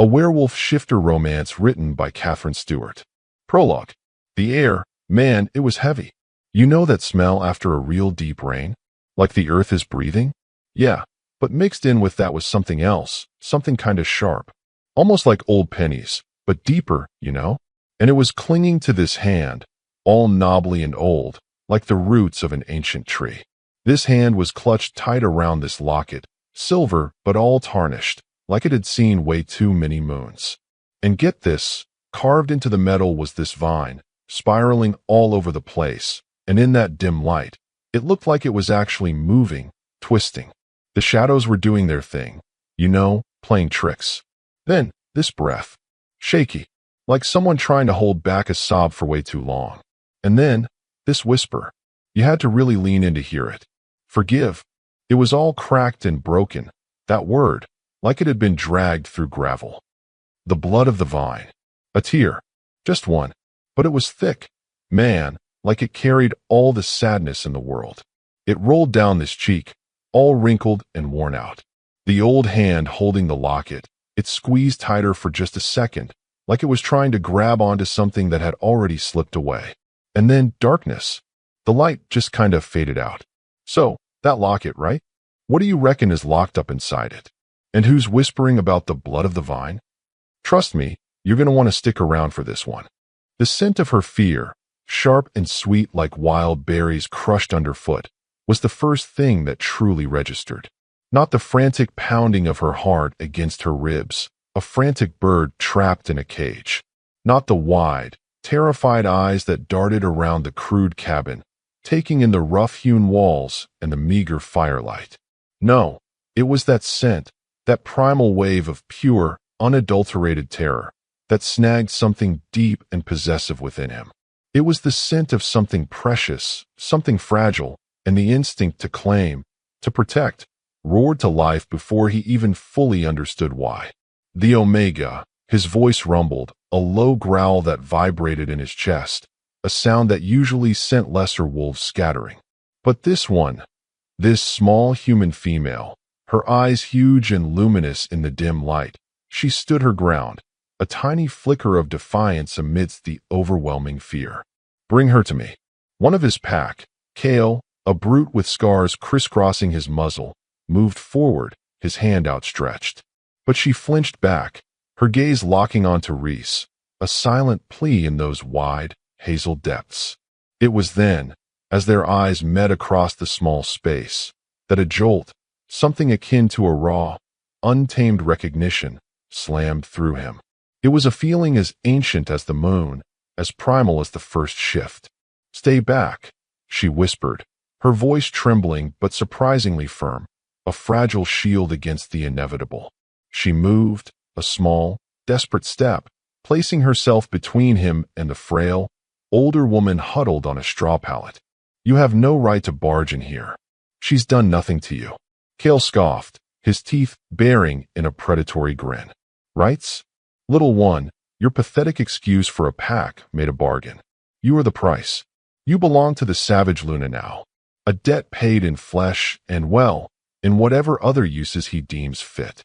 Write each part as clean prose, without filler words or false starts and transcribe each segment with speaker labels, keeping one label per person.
Speaker 1: A WhiteWolfShifter romance written by Katherine Stewart. Prologue. The air, man, it was heavy. You know that smell after a real deep rain? Like the earth is breathing? Yeah, but mixed in with that was something else, something kinda sharp. Almost like old pennies, but deeper, you know? And it was clinging to this hand, all knobbly and old, like the roots of an ancient tree. This hand was clutched tight around this locket, silver but all tarnished, like it had seen way too many moons. And get this, carved into the metal was this vine, spiraling all over the place, and in that dim light, it looked like it was actually moving, twisting. The shadows were doing their thing, you know, playing tricks. Then, this breath. Shaky, like someone trying to hold back a sob for way too long. And then, this whisper. You had to really lean in to hear it. Forgive. It was all cracked and broken, that word, like it had been dragged through gravel. The blood of the vine. A tear. Just one. But it was thick. Man, like it carried all the sadness in the world. It rolled down this cheek, all wrinkled and worn out. The old hand holding the locket, it squeezed tighter for just a second, like it was trying to grab onto something that had already slipped away. And then darkness. The light just kind of faded out. So, that locket, right? What do you reckon is locked up inside it? And who's whispering about the blood of the vine? Trust me, you're going to want to stick around for this one. The scent of her fear, sharp and sweet like wild berries crushed underfoot, was the first thing that truly registered. Not the frantic pounding of her heart against her ribs, a frantic bird trapped in a cage. Not the wide, terrified eyes that darted around the crude cabin, taking in the rough-hewn walls and the meager firelight. No, it was that scent, that primal wave of pure, unadulterated terror, that snagged something deep and possessive within him. It was the scent of something precious, something fragile, and the instinct to claim, to protect, roared to life before he even fully understood why. The Omega, his voice rumbled, a low growl that vibrated in his chest, a sound that usually sent lesser wolves scattering. But this one, this small human female, her eyes huge and luminous in the dim light, she stood her ground, a tiny flicker of defiance amidst the overwhelming fear. Bring her to me. One of his pack, Kale, a brute with scars crisscrossing his muzzle, moved forward, his hand outstretched. But she flinched back, her gaze locking onto Rhys, a silent plea in those wide, hazel depths. It was then, as their eyes met across the small space, that a jolt, something akin to a raw, untamed recognition, slammed through him. It was a feeling as ancient as the moon, as primal as the first shift. Stay back, she whispered, her voice trembling but surprisingly firm, a fragile shield against the inevitable. She moved, a small, desperate step, placing herself between him and the frail, older woman huddled on a straw pallet. You have no right to barge in here. She's done nothing to you. Kale scoffed, his teeth baring in a predatory grin. Rights? Little one, your pathetic excuse for a pack made a bargain. You are the price. You belong to the savage Lunar now. A debt paid in flesh and, well, in whatever other uses he deems fit.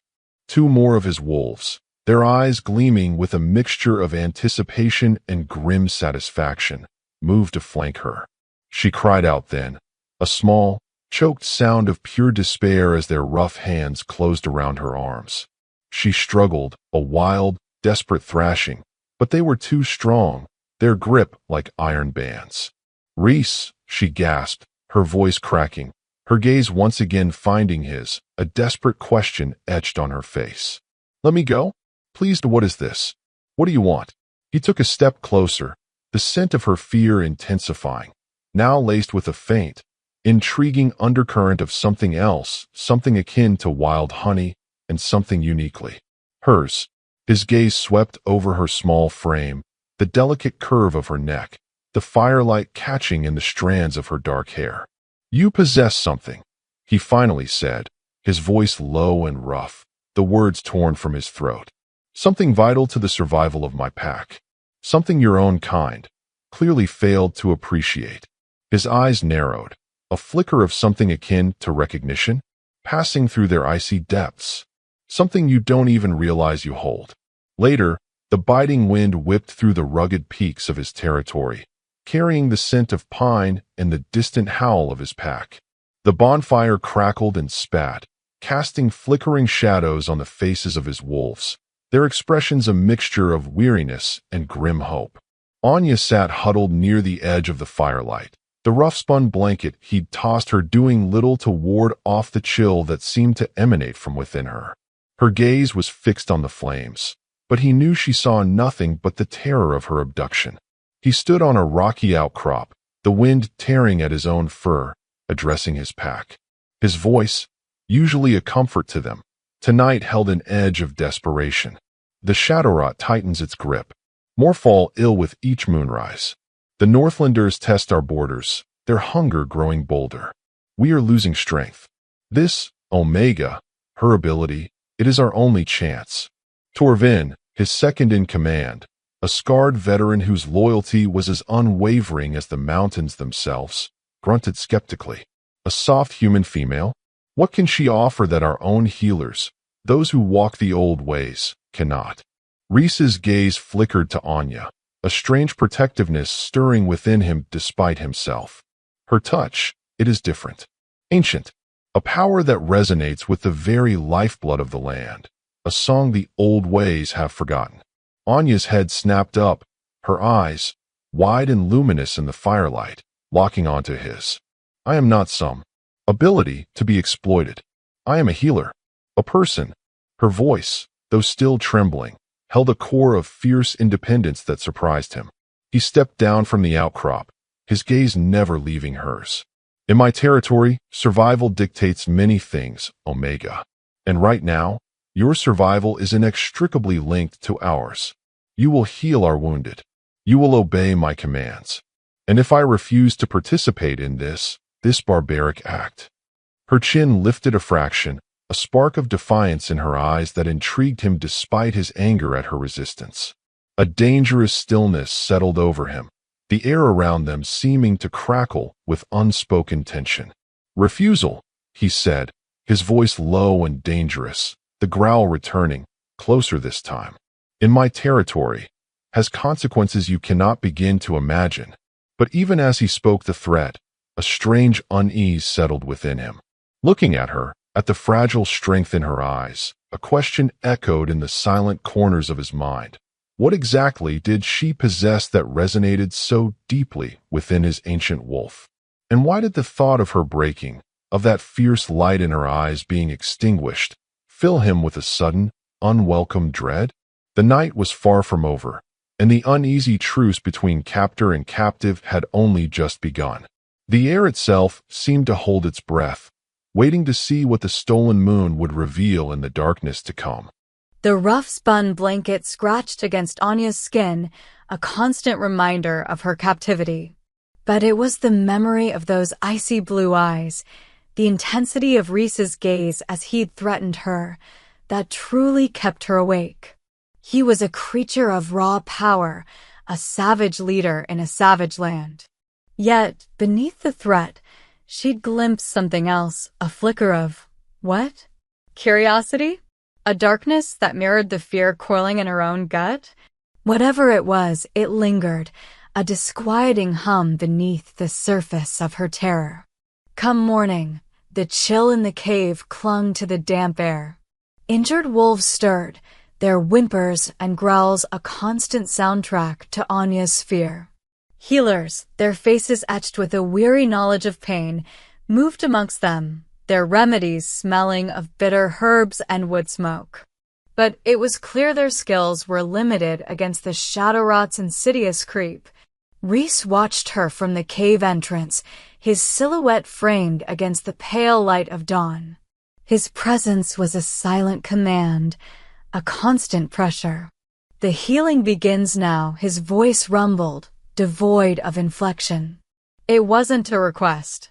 Speaker 1: Two more of his wolves, their eyes gleaming with a mixture of anticipation and grim satisfaction, moved to flank her. She cried out then, a small, choked sound of pure despair as their rough hands closed around her arms. She struggled, a wild, desperate thrashing, but they were too strong, their grip like iron bands. Rhys, she gasped, her voice cracking, her gaze once again finding his, a desperate question etched on her face. Let me go? Please, what is this? What do you want? He took a step closer, the scent of her fear intensifying, now laced with a faint, intriguing undercurrent of something else, something akin to wild honey, and something uniquely hers. His gaze swept over her small frame, the delicate curve of her neck, the firelight catching in the strands of her dark hair. You possess something, he finally said, his voice low and rough, the words torn from his throat. Something vital to the survival of my pack. Something your own kind clearly failed to appreciate. His eyes narrowed, a flicker of something akin to recognition, passing through their icy depths. Something you don't even realize you hold. Later, the biting wind whipped through the rugged peaks of his territory, carrying the scent of pine and the distant howl of his pack. The bonfire crackled and spat, casting flickering shadows on the faces of his wolves, their expressions a mixture of weariness and grim hope. Anya sat huddled near the edge of the firelight, the rough-spun blanket he'd tossed her doing little to ward off the chill that seemed to emanate from within her. Her gaze was fixed on the flames, but he knew she saw nothing but the terror of her abduction. He stood on a rocky outcrop, the wind tearing at his own fur, addressing his pack. His voice, usually a comfort to them, tonight held an edge of desperation. The Shadowrot tightens its grip. More fall ill with each moonrise. The Northlanders test our borders, their hunger growing bolder. We are losing strength. This, Omega, her ability, it is our only chance. Torvin, his second in command, a scarred veteran whose loyalty was as unwavering as the mountains themselves, grunted skeptically. A soft human female? What can she offer that our own healers, those who walk the old ways, cannot? Rhys's gaze flickered to Anya, a strange protectiveness stirring within him despite himself. Her touch, it is different. Ancient, a power that resonates with the very lifeblood of the land, a song the old ways have forgotten. Anya's head snapped up, her eyes, wide and luminous in the firelight, locking onto his. I am not some ability to be exploited. I am a healer, a person. Her voice, though still trembling, held a core of fierce independence that surprised him. He stepped down from the outcrop, his gaze never leaving hers. In my territory, survival dictates many things, Omega. And right now, your survival is inextricably linked to ours. You will heal our wounded. You will obey my commands. And if I refuse to participate in this barbaric act. Her chin lifted a fraction, a spark of defiance in her eyes that intrigued him despite his anger at her resistance. A dangerous stillness settled over him, the air around them seeming to crackle with unspoken tension. Refusal, he said, his voice low and dangerous, the growl returning, closer this time. In my territory, has consequences you cannot begin to imagine. But even as he spoke the threat, a strange unease settled within him. Looking at her, at the fragile strength in her eyes, a question echoed in the silent corners of his mind. What exactly did she possess that resonated so deeply within his ancient wolf? And why did the thought of her breaking, of that fierce light in her eyes being extinguished, fill him with a sudden, unwelcome dread? The night was far from over, and the uneasy truce between captor and captive had only just begun. The air itself seemed to hold its breath, waiting to see what the stolen moon would reveal in the darkness to come.
Speaker 2: The rough-spun blanket scratched against Anya's skin, a constant reminder of her captivity. But it was the memory of those icy blue eyes, the intensity of Rhys's gaze as he'd threatened her, that truly kept her awake. He was a creature of raw power, a savage leader in a savage land. Yet, beneath the threat, she'd glimpsed something else, a flicker of, what? Curiosity? A darkness that mirrored the fear coiling in her own gut? Whatever it was, it lingered, a disquieting hum beneath the surface of her terror. Come morning, the chill in the cave clung to the damp air. Injured wolves stirred, their whimpers and growls a constant soundtrack to Anya's fear. Healers, their faces etched with a weary knowledge of pain, moved amongst them, their remedies smelling of bitter herbs and wood smoke. But it was clear their skills were limited against the Shadowrot's insidious creep. Rhys watched her from the cave entrance, his silhouette framed against the pale light of dawn. His presence was a silent command, a constant pressure. The healing begins now, his voice rumbled, devoid of inflection. It wasn't a request.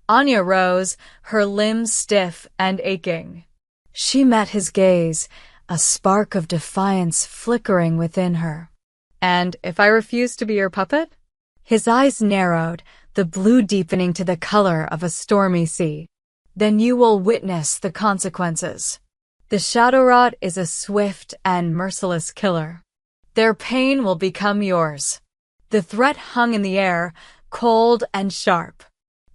Speaker 2: Anya rose, her limbs stiff and aching. She met his gaze, a spark of defiance flickering within her. And if I refuse to be your puppet? His eyes narrowed, the blue deepening to the color of a stormy sea. Then you will witness the consequences. The Shadowrot is a swift and merciless killer. Their pain will become yours. The threat hung in the air, cold and sharp.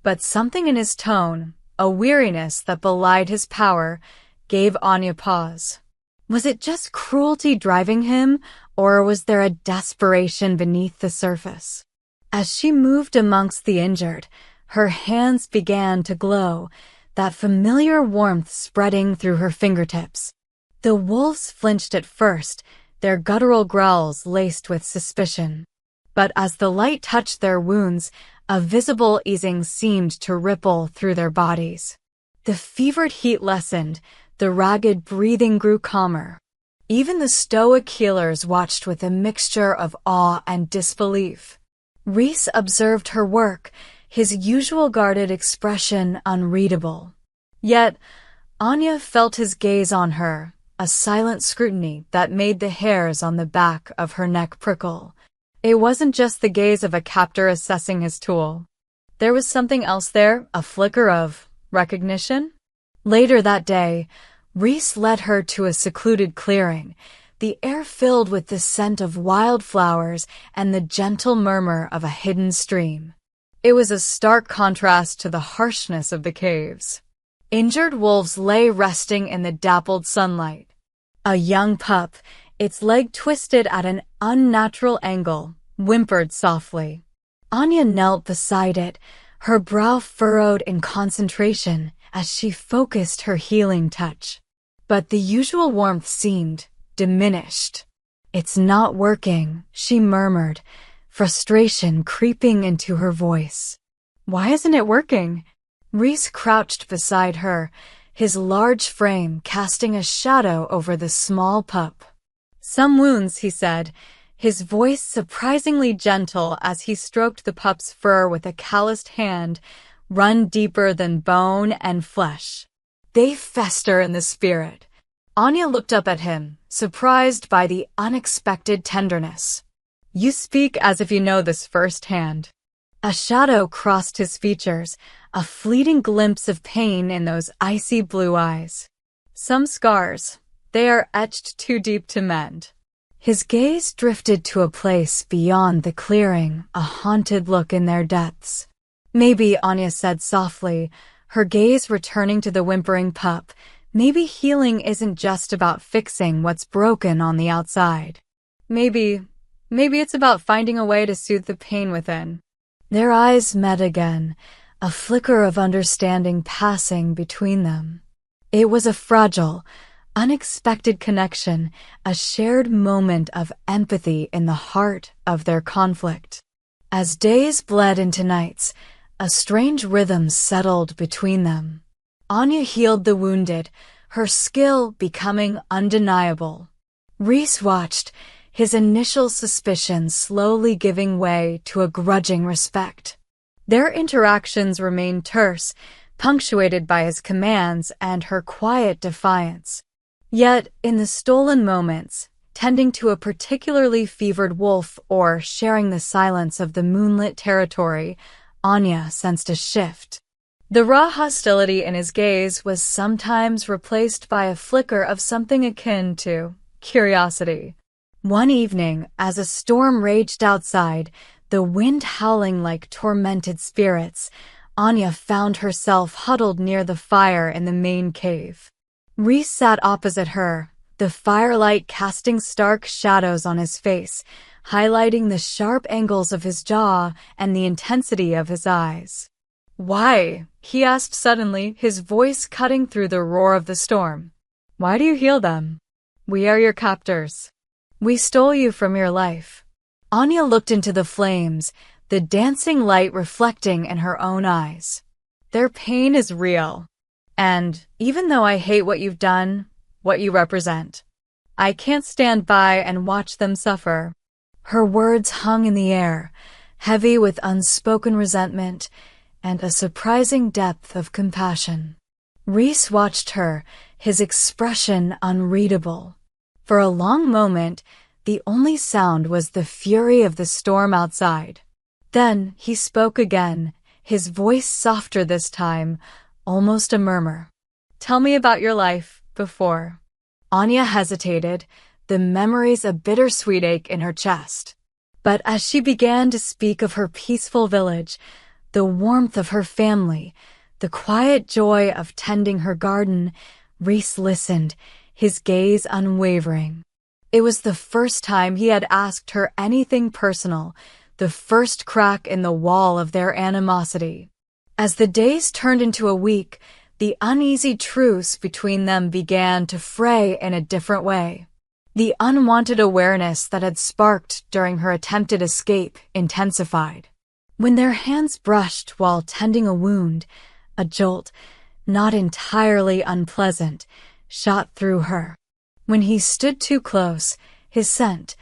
Speaker 2: But something in his tone, a weariness that belied his power, gave Anya pause. Was it just cruelty driving him, or was there a desperation beneath the surface? As she moved amongst the injured, her hands began to glow, that familiar warmth spreading through her fingertips. The wolves flinched at first, their guttural growls laced with suspicion. But as the light touched their wounds, a visible easing seemed to ripple through their bodies. The fevered heat lessened, the ragged breathing grew calmer. Even the stoic healers watched with a mixture of awe and disbelief. Rhys observed her work, his usual guarded expression unreadable. Yet, Anya felt his gaze on her, a silent scrutiny that made the hairs on the back of her neck prickle. It wasn't just the gaze of a captor assessing his tool. There was something else there, a flicker of recognition. Later that day, Rhys led her to a secluded clearing, the air filled with the scent of wildflowers and the gentle murmur of a hidden stream. It was a stark contrast to the harshness of the caves. Injured wolves lay resting in the dappled sunlight. A young pup, its leg twisted at an unnatural angle, whimpered softly. Anya knelt beside it, her brow furrowed in concentration as she focused her healing touch. But the usual warmth seemed diminished. "It's not working," she murmured, frustration creeping into her voice. "Why isn't it working?" Rhys crouched beside her, his large frame casting a shadow over the small pup. "Some wounds," he said, his voice surprisingly gentle as he stroked the pup's fur with a calloused hand, run deeper than bone and flesh. "They fester in the spirit." Anya looked up at him, surprised by the unexpected tenderness. "You speak as if you know this firsthand." A shadow crossed his features, a fleeting glimpse of pain in those icy blue eyes. "Some scars, they are etched too deep to mend." His gaze drifted to a place beyond the clearing, a haunted look in their depths. "Maybe," Anya said softly, her gaze returning to the whimpering pup, "maybe healing isn't just about fixing what's broken on the outside. Maybe it's about finding a way to soothe the pain within." Their eyes met again, a flicker of understanding passing between them. It was a fragile, unexpected connection, a shared moment of empathy in the heart of their conflict. As days bled into nights, a strange rhythm settled between them. Anya healed the wounded, her skill becoming undeniable. Rhys watched, his initial suspicions slowly giving way to a grudging respect. Their interactions remained terse, punctuated by his commands and her quiet defiance. Yet, in the stolen moments, tending to a particularly fevered wolf or sharing the silence of the moonlit territory, Anya sensed a shift. The raw hostility in his gaze was sometimes replaced by a flicker of something akin to curiosity. One evening, as a storm raged outside, the wind howling like tormented spirits, Anya found herself huddled near the fire in the main cave. Rhys sat opposite her, the firelight casting stark shadows on his face, highlighting the sharp angles of his jaw and the intensity of his eyes. "Why?" he asked suddenly, his voice cutting through the roar of the storm. "Why do you heal them? We are your captors. We stole you from your life." Anya looked into the flames, the dancing light reflecting in her own eyes. "Their pain is real. And even though I hate what you've done, what you represent, I can't stand by and watch them suffer." Her words hung in the air, heavy with unspoken resentment and a surprising depth of compassion. Rhys watched her, his expression unreadable. For a long moment, the only sound was the fury of the storm outside. Then he spoke again, his voice softer this time, almost a murmur. "Tell me about your life before." Anya hesitated, the memories a bittersweet ache in her chest. But as she began to speak of her peaceful village, the warmth of her family, the quiet joy of tending her garden, Rhys listened, his gaze unwavering. It was the first time he had asked her anything personal, the first crack in the wall of their animosity. As the days turned into a week, the uneasy truce between them began to fray in a different way. The unwanted awareness that had sparked during her attempted escape intensified. When their hands brushed while tending a wound, a jolt, not entirely unpleasant, shot through her. When he stood too close, his scent,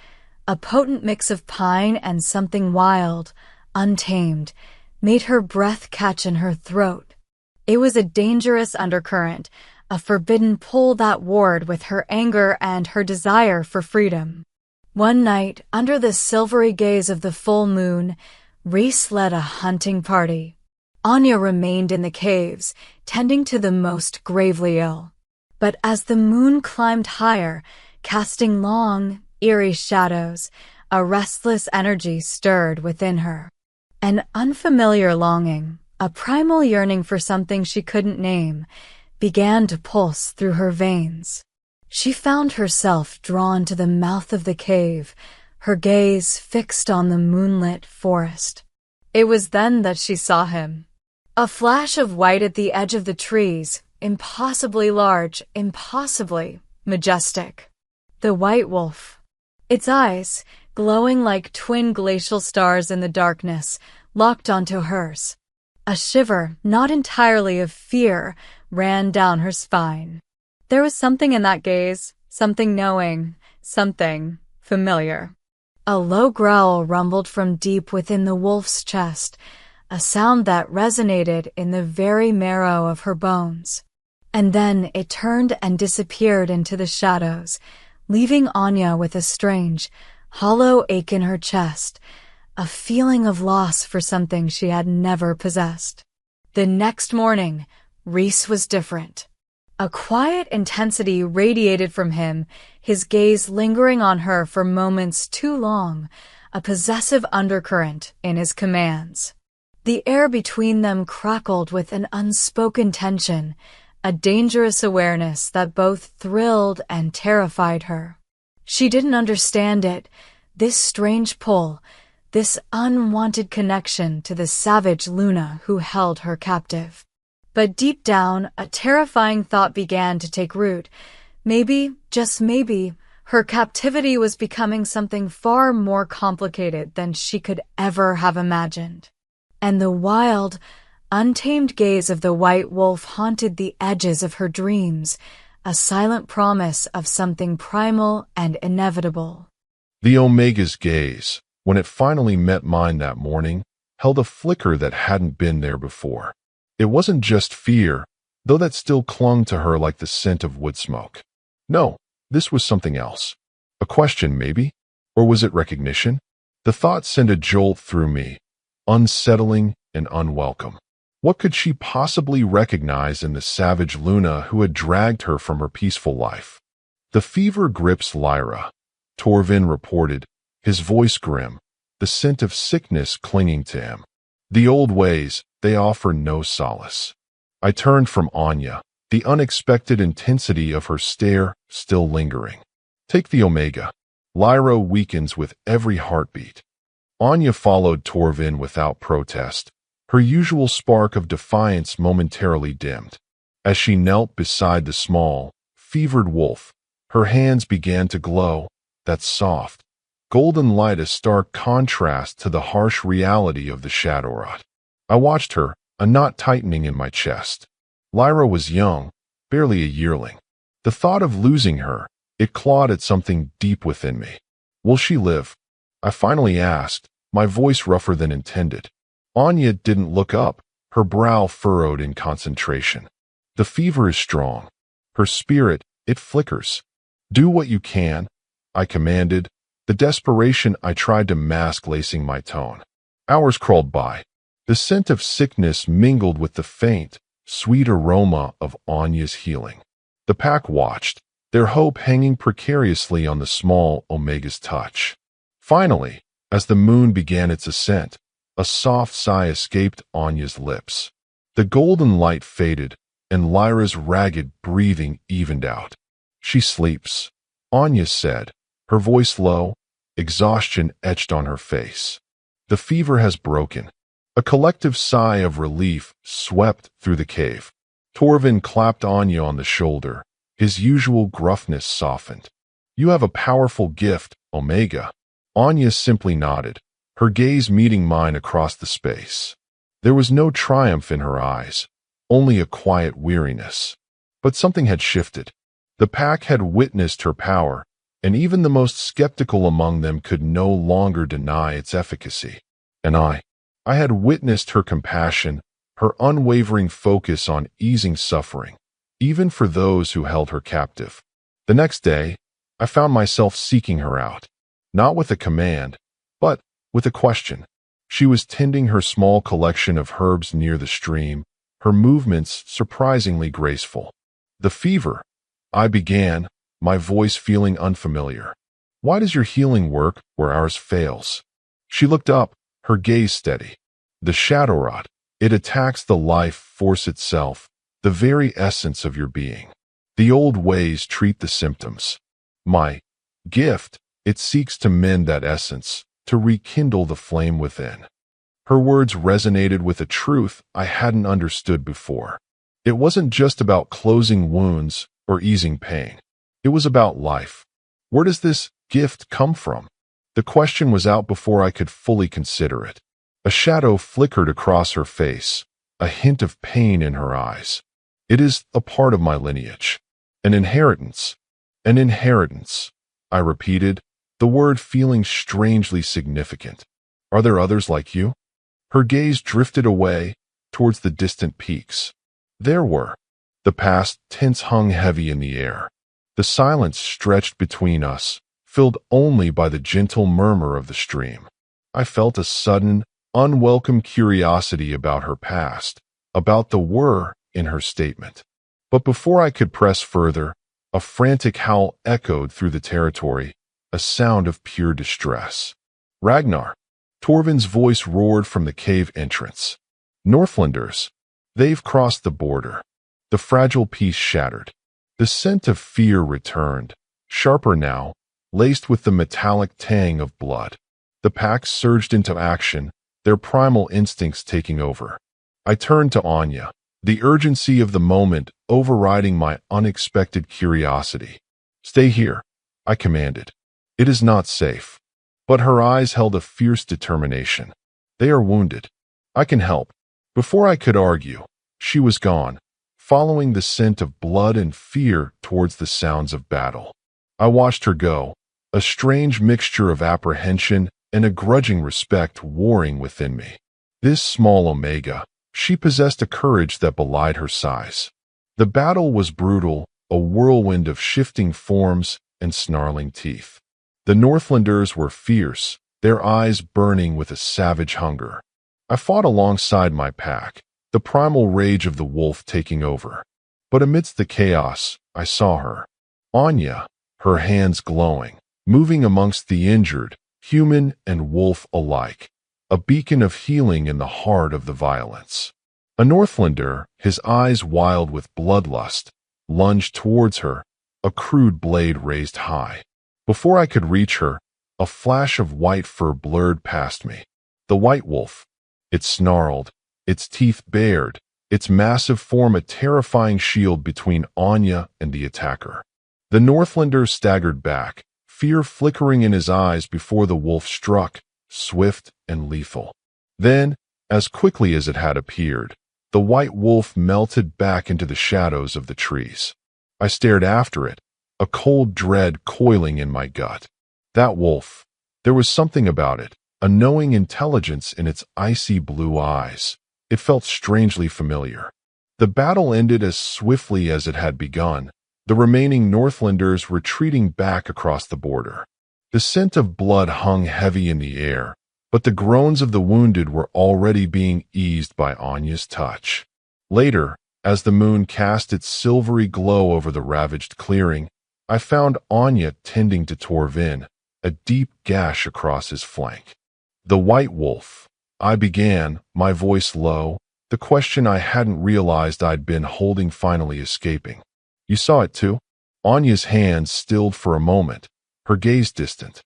Speaker 2: a potent mix of pine and something wild, untamed, made her breath catch in her throat. It was a dangerous undercurrent, a forbidden pull that warred with her anger and her desire for freedom. One night, under the silvery gaze of the full moon, Rhys led a hunting party. Anya remained in the caves, tending to the most gravely ill. But as the moon climbed higher, casting long, eerie shadows, a restless energy stirred within her. An unfamiliar longing, a primal yearning for something she couldn't name, began to pulse through her veins. She found herself drawn to the mouth of the cave, her gaze fixed on the moonlit forest. It was then that she saw him. A flash of white at the edge of the trees, impossibly large, impossibly majestic. The white wolf. Its eyes, glowing like twin glacial stars in the darkness, locked onto hers. A shiver, not entirely of fear, ran down her spine. There was something in that gaze, something knowing, something familiar. A low growl rumbled from deep within the wolf's chest, a sound that resonated in the very marrow of her bones. And then it turned and disappeared into the shadows, leaving Anya with a strange, hollow ache in her chest, a feeling of loss for something she had never possessed. The next morning, Rhys was different. A quiet intensity radiated from him, his gaze lingering on her for moments too long, a possessive undercurrent in his commands. The air between them crackled with an unspoken tension, a dangerous awareness that both thrilled and terrified her. She didn't understand it, this strange pull, this unwanted connection to the savage Luna who held her captive. But deep down, a terrifying thought began to take root. Maybe, just maybe, her captivity was becoming something far more complicated than she could ever have imagined. And the wild, untamed gaze of the white wolf haunted the edges of her dreams, a silent promise of something primal and inevitable.
Speaker 1: The Omega's gaze, when it finally met mine that morning, held a flicker that hadn't been there before. It wasn't just fear, though that still clung to her like the scent of wood smoke. No, this was something else. A question, maybe? Or was it recognition? The thought sent a jolt through me, unsettling and unwelcome. What could she possibly recognize in the savage Luna who had dragged her from her peaceful life? The fever grips Lyra, Torvin reported, his voice grim, the scent of sickness clinging to him. The old ways, they offer no solace. I turned from Anya, the unexpected intensity of her stare still lingering. Take the Omega. Lyra weakens with every heartbeat. Anya followed Torvin without protest, her usual spark of defiance momentarily dimmed. As she knelt beside the small, fevered wolf, her hands began to glow, that soft, golden light a stark contrast to the harsh reality of the Shadowrot. I watched her, a knot tightening in my chest. Lyra was young, barely a yearling. The thought of losing her, it clawed at something deep within me. Will she live? I finally asked, my voice rougher than intended. Anya didn't look up, her brow furrowed in concentration. The fever is strong. Her spirit, it flickers. Do what you can, I commanded, the desperation I tried to mask lacing my tone. Hours crawled by. The scent of sickness mingled with the faint, sweet aroma of Anya's healing. The pack watched, their hope hanging precariously on the small Omega's touch. Finally, as the moon began its ascent, a soft sigh escaped Anya's lips. The golden light faded, and Lyra's ragged breathing evened out. "She sleeps," Anya said, her voice low, exhaustion etched on her face. "The fever has broken." A collective sigh of relief swept through the cave. Torvin clapped Anya on the shoulder, his usual gruffness softened. "You have a powerful gift, Omega." Anya simply nodded, her gaze meeting mine across the space. There was no triumph in her eyes, only a quiet weariness. But something had shifted. The pack had witnessed her power, and even the most skeptical among them could no longer deny its efficacy. And I had witnessed her compassion, her unwavering focus on easing suffering, even for those who held her captive. The next day, I found myself seeking her out, not with a command, but with a question. She was tending her small collection of herbs near the stream, her movements surprisingly graceful. "The fever," I began, my voice feeling unfamiliar. "Why does your healing work where ours fails?" She looked up, her gaze steady. "The Shadowrot, it attacks the life force itself, the very essence of your being. The old ways treat the symptoms. My gift, it seeks to mend that essence, to rekindle the flame within." Her words resonated with a truth I hadn't understood before. It wasn't just about closing wounds or easing pain. It was about life. Where does this gift come from? The question was out before I could fully consider it. A shadow flickered across her face, a hint of pain in her eyes. "It is a part of my lineage. An inheritance. An inheritance," I repeated, the word feeling strangely significant. "Are there others like you?" Her gaze drifted away, towards the distant peaks. There were. The past tense hung heavy in the air. The silence stretched between us, filled only by the gentle murmur of the stream. I felt a sudden, unwelcome curiosity about her past, about the "were" in her statement. But before I could press further, a frantic howl echoed through the territory, a sound of pure distress. "Ragnar!" Torvin's voice roared from the cave entrance. "Northlanders! They've crossed the border." The fragile peace shattered. The scent of fear returned, sharper now, laced with the metallic tang of blood. The pack surged into action, their primal instincts taking over. I turned to Anya, the urgency of the moment overriding my unexpected curiosity. "Stay here," I commanded. "It is not safe." But her eyes held a fierce determination. "They are wounded. I can help." Before I could argue, she was gone, following the scent of blood and fear towards the sounds of battle. I watched her go, a strange mixture of apprehension and a grudging respect warring within me. This small Omega, she possessed a courage that belied her size. The battle was brutal, a whirlwind of shifting forms and snarling teeth. The Northlanders were fierce, their eyes burning with a savage hunger. I fought alongside my pack, the primal rage of the wolf taking over. But amidst the chaos, I saw her. Anya, her hands glowing, moving amongst the injured, human and wolf alike, a beacon of healing in the heart of the violence. A Northlander, his eyes wild with bloodlust, lunged towards her, a crude blade raised high. Before I could reach her, a flash of white fur blurred past me. The white wolf. It snarled, its teeth bared, its massive form a terrifying shield between Anya and the attacker. The Northlander staggered back, fear flickering in his eyes before the wolf struck, swift and lethal. Then, as quickly as it had appeared, the white wolf melted back into the shadows of the trees. I stared after it, a cold dread coiling in my gut. That wolf, there was something about it, a knowing intelligence in its icy blue eyes. It felt strangely familiar. The battle ended as swiftly as it had begun, the remaining Northlanders retreating back across the border. The scent of blood hung heavy in the air, but the groans of the wounded were already being eased by Anya's touch. Later, as the moon cast its silvery glow over the ravaged clearing, I found Anya tending to Torvin, a deep gash across his flank. The White Wolf, I began, my voice low, the question I hadn't realized I'd been holding finally escaping. You saw it too? Anya's hand stilled for a moment, her gaze distant.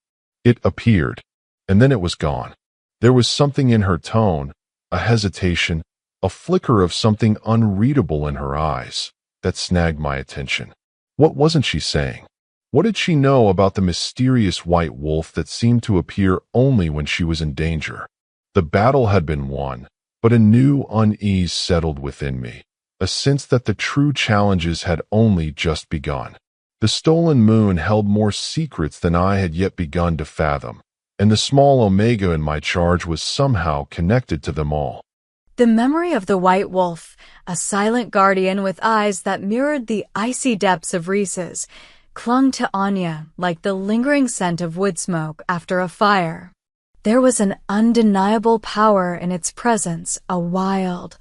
Speaker 1: It appeared, and then it was gone. There was something in her tone, a hesitation, a flicker of something unreadable in her eyes, that snagged my attention. What wasn't she saying? What did she know about the mysterious white wolf that seemed to appear only when she was in danger? The battle had been won, but a new unease settled within me, a sense that the true challenges had only just begun. The stolen moon held more secrets than I had yet begun to fathom, and the small Omega in my charge was somehow connected to them all.
Speaker 2: The memory of the White Wolf, a silent guardian with eyes that mirrored the icy depths of Rhys's, clung to Anya like the lingering scent of wood smoke after a fire. There was an undeniable power in its presence, a wild,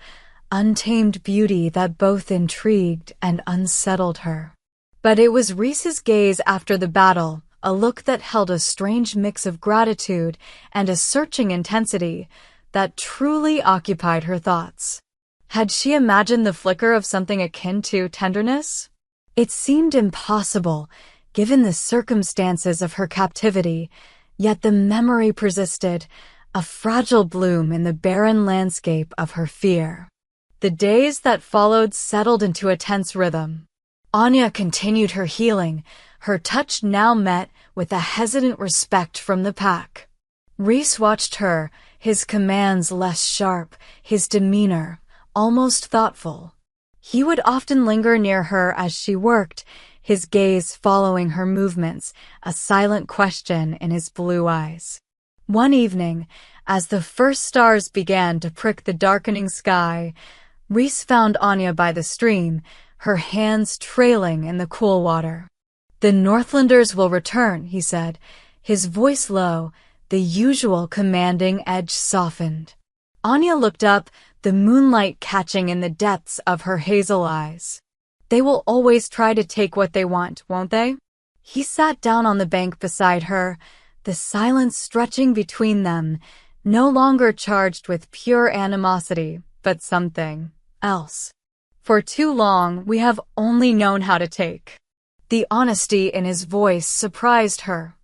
Speaker 2: untamed beauty that both intrigued and unsettled her. But it was Rhys's gaze after the battle, a look that held a strange mix of gratitude and a searching intensity, that truly occupied her thoughts. Had she imagined the flicker of something akin to tenderness? It seemed impossible, given the circumstances of her captivity, yet the memory persisted, a fragile bloom in the barren landscape of her fear. The days that followed settled into a tense rhythm. Anya continued her healing, her touch now met with a hesitant respect from the pack. Rhys watched her, his commands less sharp, his demeanor almost thoughtful. He would often linger near her as she worked, his gaze following her movements, a silent question in his blue eyes. One evening, as the first stars began to prick the darkening sky, Rhys found Anya by the stream, her hands trailing in the cool water. "The Northlanders will return," he said, his voice low, the usual commanding edge softened. Anya looked up, the moonlight catching in the depths of her hazel eyes. "They will always try to take what they want, won't they?" He sat down on the bank beside her, the silence stretching between them, no longer charged with pure animosity, but something else. "For too long, we have only known how to take." The honesty in his voice surprised her.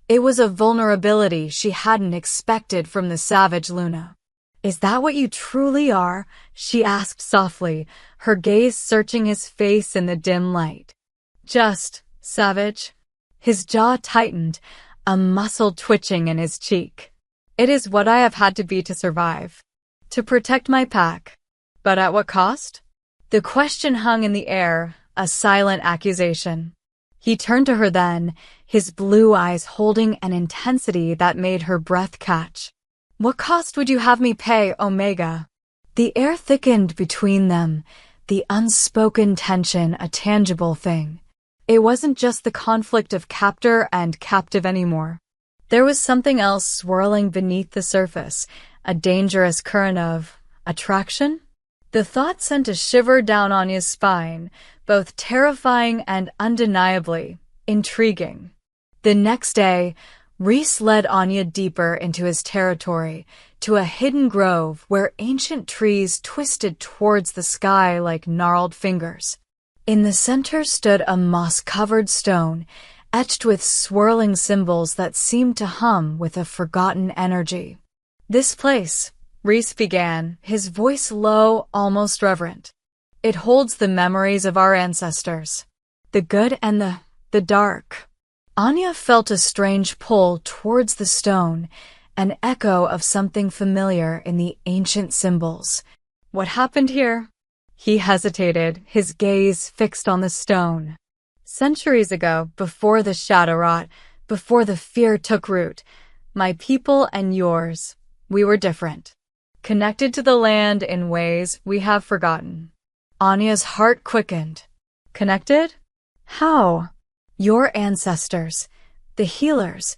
Speaker 2: It was a vulnerability she hadn't expected from the savage Luna. "Is that what you truly are?" she asked softly, her gaze searching his face in the dim light. "Just savage?" His jaw tightened, a muscle twitching in his cheek. "It is what I have had to be to survive. To protect my pack. But at what cost?" The question hung in the air, a silent accusation. He turned to her then, his blue eyes holding an intensity that made her breath catch. "What cost would you have me pay, Omega?" The air thickened between them, the unspoken tension a tangible thing. It wasn't just the conflict of captor and captive anymore. There was something else swirling beneath the surface, a dangerous current of attraction? The thought sent a shiver down Anya's spine, both terrifying and undeniably intriguing. The next day, Rhys led Anya deeper into his territory, to a hidden grove where ancient trees twisted towards the sky like gnarled fingers. In the center stood a moss-covered stone, etched with swirling symbols that seemed to hum with a forgotten energy. "This place," Rhys began, his voice low, almost reverent. "It holds the memories of our ancestors. The good and the dark." Anya felt a strange pull towards the stone, an echo of something familiar in the ancient symbols. "What happened here?" He hesitated, his gaze fixed on the stone. "Centuries ago, before the Shadowrot, before the fear took root, my people and yours, we were different. Connected to the land in ways we have forgotten." Anya's heart quickened. "Connected? How?" "Your ancestors, the healers,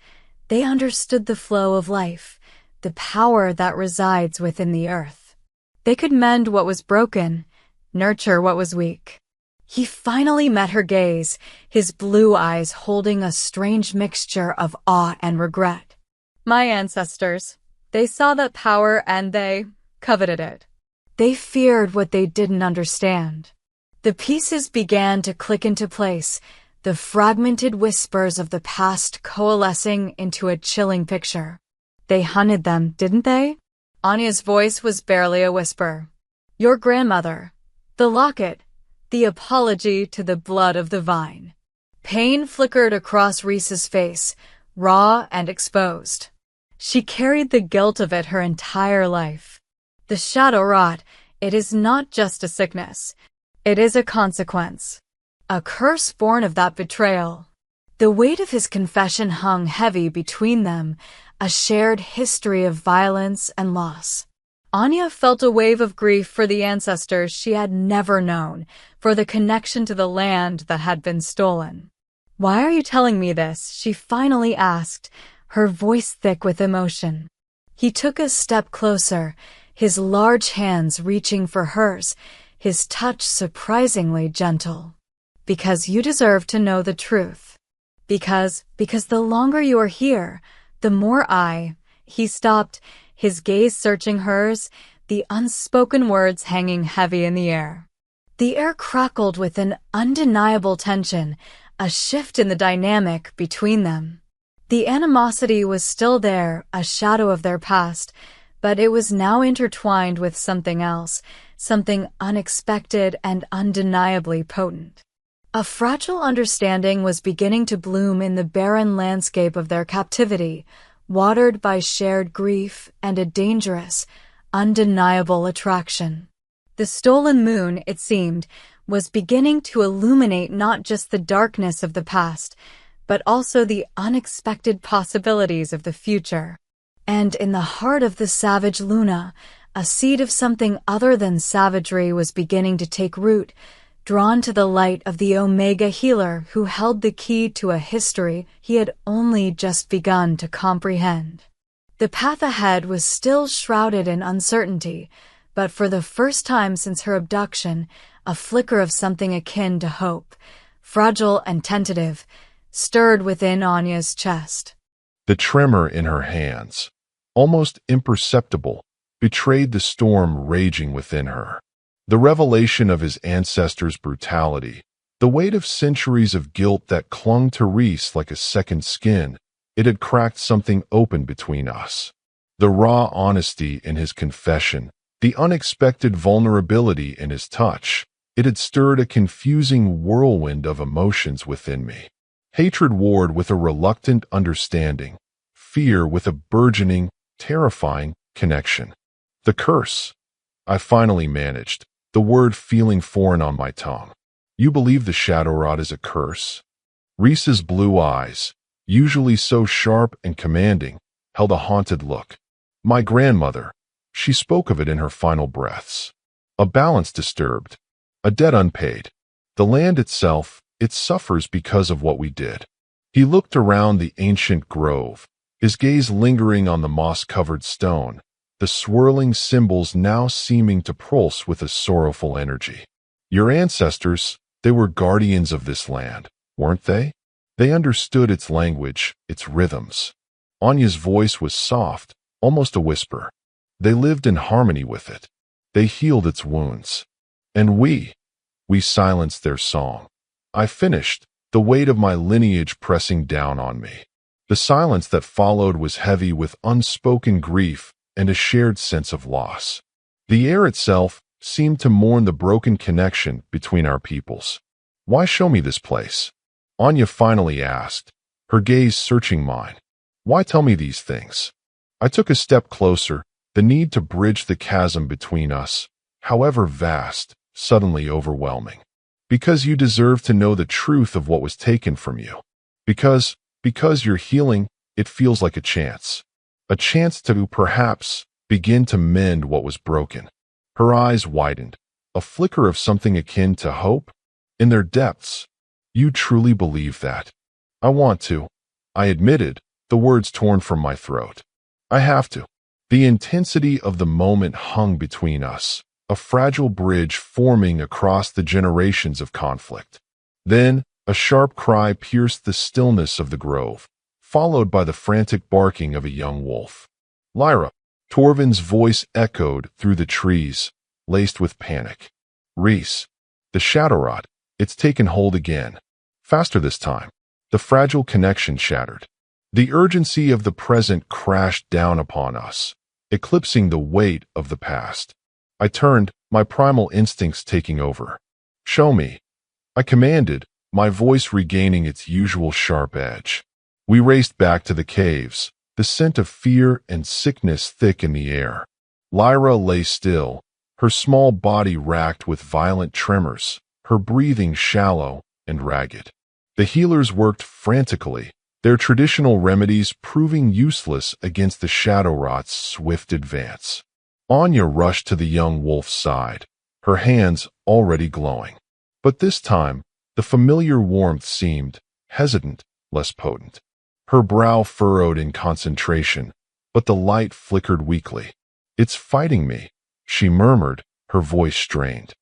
Speaker 2: they understood the flow of life, the power that resides within the earth. They could mend what was broken, nurture what was weak. He finally met her gaze, his blue eyes holding a strange mixture of awe and regret. My ancestors, they saw that power and they coveted it. They feared what they didn't understand. The pieces began to click into place, the fragmented whispers of the past coalescing into a chilling picture. They hunted them, didn't they? Anya's voice was barely a whisper. Your grandmother, the locket, the apology to the blood of the vine. Pain flickered across Rhys's face, raw and exposed. She carried the guilt of it her entire life. The Shadowrot, it is not just a sickness. It is a consequence. A curse born of that betrayal. The weight of his confession hung heavy between them, a shared history of violence and loss. Anya felt a wave of grief for the ancestors she had never known, for the connection to the land that had been stolen. Why are you telling me this? She finally asked, her voice thick with emotion. He took a step closer, his large hands reaching for hers, his touch surprisingly gentle. Because you deserve to know the truth. Because the longer you are here, the more He stopped, his gaze searching hers, the unspoken words hanging heavy in the air. The air crackled with an undeniable tension, a shift in the dynamic between them. The animosity was still there, a shadow of their past, but it was now intertwined with something else, something unexpected and undeniably potent. A fragile understanding was beginning to bloom in the barren landscape of their captivity, watered by shared grief and a dangerous, undeniable attraction. The stolen moon, it seemed, was beginning to illuminate not just the darkness of the past, but also the unexpected possibilities of the future. And in the heart of the savage Luna, a seed of something other than savagery was beginning to take root, drawn to the light of the OmegaHealer who held the key to a history he had only just begun to comprehend. The path ahead was still shrouded in uncertainty, but for the first time since her abduction, a flicker of something akin to hope, fragile and tentative, stirred within Anya's chest.
Speaker 1: The tremor in her hands, almost imperceptible, betrayed the storm raging within her. The revelation of his ancestors' brutality, the weight of centuries of guilt that clung to Rhys like a second skin, it had cracked something open between us. The raw honesty in his confession, the unexpected vulnerability in his touch, it had stirred a confusing whirlwind of emotions within me. Hatred warred with a reluctant understanding, fear with a burgeoning, terrifying connection. The curse. I finally managed, the word feeling foreign on my tongue. You believe the Shadowrot is a curse? Rhys's blue eyes, usually so sharp and commanding, held a haunted look. My grandmother, she spoke of it in her final breaths. A balance disturbed, a debt unpaid. The land itself, it suffers because of what we did. He looked around the ancient grove, his gaze lingering on the moss-covered stone, the swirling symbols now seeming to pulse with a sorrowful energy. Your ancestors, they were guardians of this land, weren't they? They understood its language, its rhythms. Anya's voice was soft, almost a whisper. They lived in harmony with it. They healed its wounds. And we silenced their song. I finished, the weight of my lineage pressing down on me. The silence that followed was heavy with unspoken grief and a shared sense of loss. The air itself seemed to mourn the broken connection between our peoples. Why show me this place? Anya finally asked, her gaze searching mine. Why tell me these things? I took a step closer, the need to bridge the chasm between us, however vast, suddenly overwhelming. Because you deserve to know the truth of what was taken from you. Because you're healing, it feels like a chance. A chance to perhaps begin to mend what was broken. Her eyes widened, a flicker of something akin to hope. In their depths, you truly believe that. I want to, I admitted, the words torn from my throat. I have to. The intensity of the moment hung between us, a fragile bridge forming across the generations of conflict. Then, a sharp cry pierced the stillness of the grove, followed by the frantic barking of a young wolf. "Lyra!" Torvin's voice echoed through the trees, laced with panic. "Rhys, the Shadowrot, it's taken hold again. Faster this time." The fragile connection shattered. The urgency of the present crashed down upon us, eclipsing the weight of the past. I turned, my primal instincts taking over. "Show me," I commanded, my voice regaining its usual sharp edge. We raced back to the caves, the scent of fear and sickness thick in the air. Lyra lay still, her small body racked with violent tremors, her breathing shallow and ragged. The healers worked frantically, their traditional remedies proving useless against the Shadowrot's swift advance. Anya rushed to the young wolf's side, her hands already glowing. But this time, the familiar warmth seemed hesitant, less potent. Her brow furrowed in concentration, but the light flickered weakly. "It's fighting me," she murmured, her voice strained.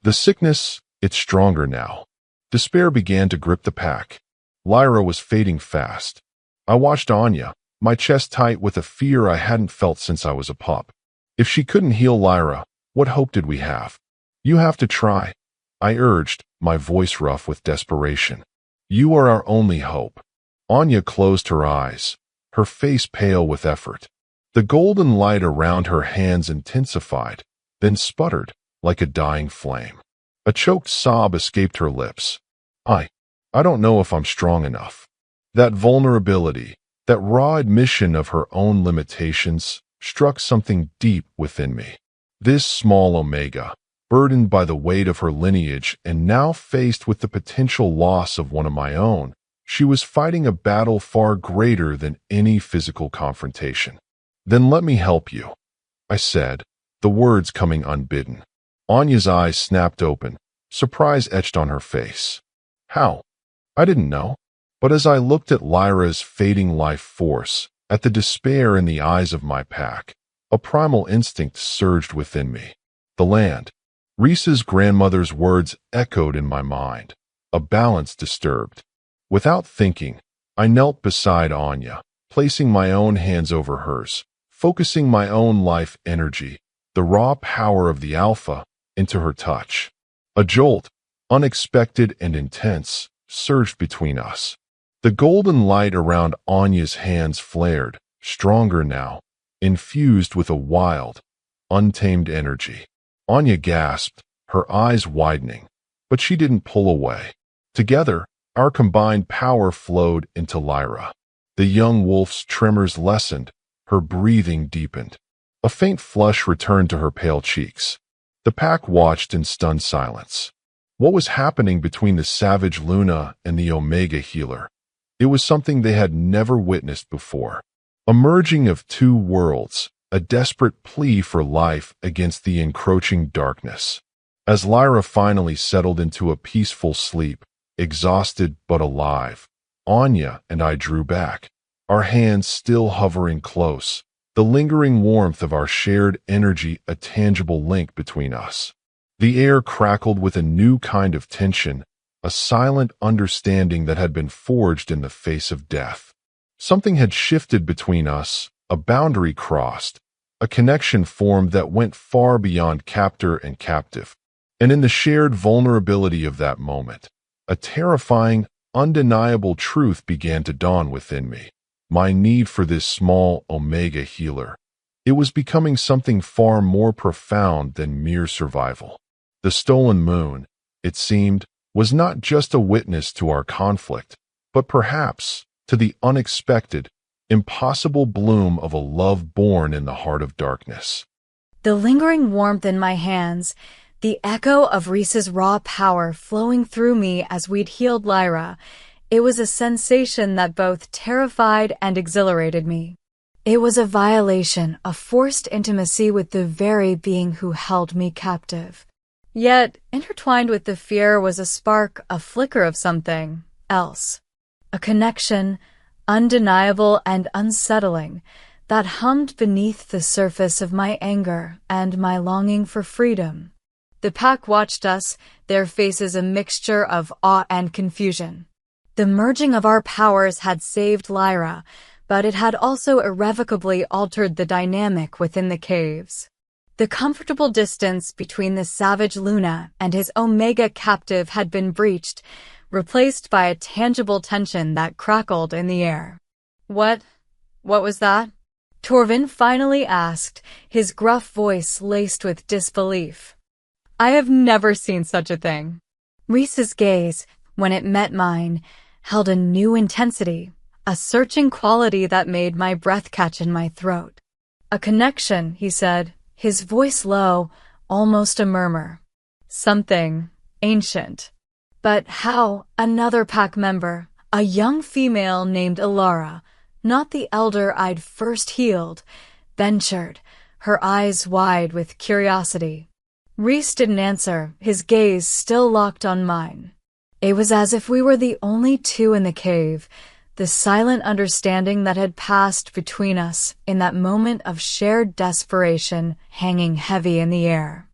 Speaker 1: "The sickness, it's stronger now." Despair began to grip the pack. Lyra was fading fast. I watched Anya, my chest tight with a fear I hadn't felt since I was a pup. If she couldn't heal Lyra, what hope did we have? "You have to try," I urged, my voice rough with desperation. "You are our only hope." Anya closed her eyes, her face pale with effort. The golden light around her hands intensified, then sputtered like a dying flame. A choked sob escaped her lips. I don't know if I'm strong enough." That vulnerability, that raw admission of her own limitations, struck something deep within me. This small Omega, burdened by the weight of her lineage and now faced with the potential loss of one of my own, she was fighting a battle far greater than any physical confrontation. "Then let me help you," I said, the words coming unbidden. Anya's eyes snapped open, surprise etched on her face. "How?" I didn't know. But as I looked at Lyra's fading life force, at the despair in the eyes of my pack, a primal instinct surged within me. The land. Rhys's grandmother's words echoed in my mind, a balance disturbed. Without thinking, I knelt beside Anya, placing my own hands over hers, focusing my own life energy, the raw power of the Alpha, into her touch. A jolt, unexpected and intense, surged between us. The golden light around Anya's hands flared, stronger now, infused with a wild, untamed energy. Anya gasped, her eyes widening, but she didn't pull away. Together, our combined power flowed into Lyra. The young wolf's tremors lessened, her breathing deepened. A faint flush returned to her pale cheeks. The pack watched in stunned silence. What was happening between the savage Luna and the Omega healer? It was something they had never witnessed before. A merging of two worlds, a desperate plea for life against the encroaching darkness. As Lyra finally settled into a peaceful sleep, exhausted but alive, Anya and I drew back, our hands still hovering close, the lingering warmth of our shared energy a tangible link between us. The air crackled with a new kind of tension, a silent understanding that had been forged in the face of death. Something had shifted between us, a boundary crossed, a connection formed that went far beyond captor and captive. And in the shared vulnerability of that moment, a terrifying, undeniable truth began to dawn within me. My need for this small Omega healer. It was becoming something far more profound than mere survival. The stolen moon, it seemed, was not just a witness to our conflict, but perhaps to the unexpected, impossible bloom of a love born in the heart of darkness.
Speaker 2: The lingering warmth in my hands, the echo of Rhys's raw power flowing through me as we'd healed Lyra, it was a sensation that both terrified and exhilarated me. It was a violation, a forced intimacy with the very being who held me captive. Yet, intertwined with the fear was a spark, a flicker of something else. A connection, undeniable and unsettling, that hummed beneath the surface of my anger and my longing for freedom. The pack watched us, their faces a mixture of awe and confusion. The merging of our powers had saved Lyra, but it had also irrevocably altered the dynamic within the caves. The comfortable distance between the savage Luna and his Omega captive had been breached, replaced by a tangible tension that crackled in the air. What was that? Torvin finally asked, his gruff voice laced with disbelief. I have never seen such a thing. Rhys's gaze, when it met mine, held a new intensity, a searching quality that made my breath catch in my throat. A connection, he said, his voice low, almost a murmur. Something ancient. But how? Another pack member, a young female named Ilara, not the elder I'd first healed, ventured, her eyes wide with curiosity. Rhys didn't answer, his gaze still locked on mine. It was as if we were the only two in the cave, the silent understanding that had passed between us in that moment of shared desperation hanging heavy in the air.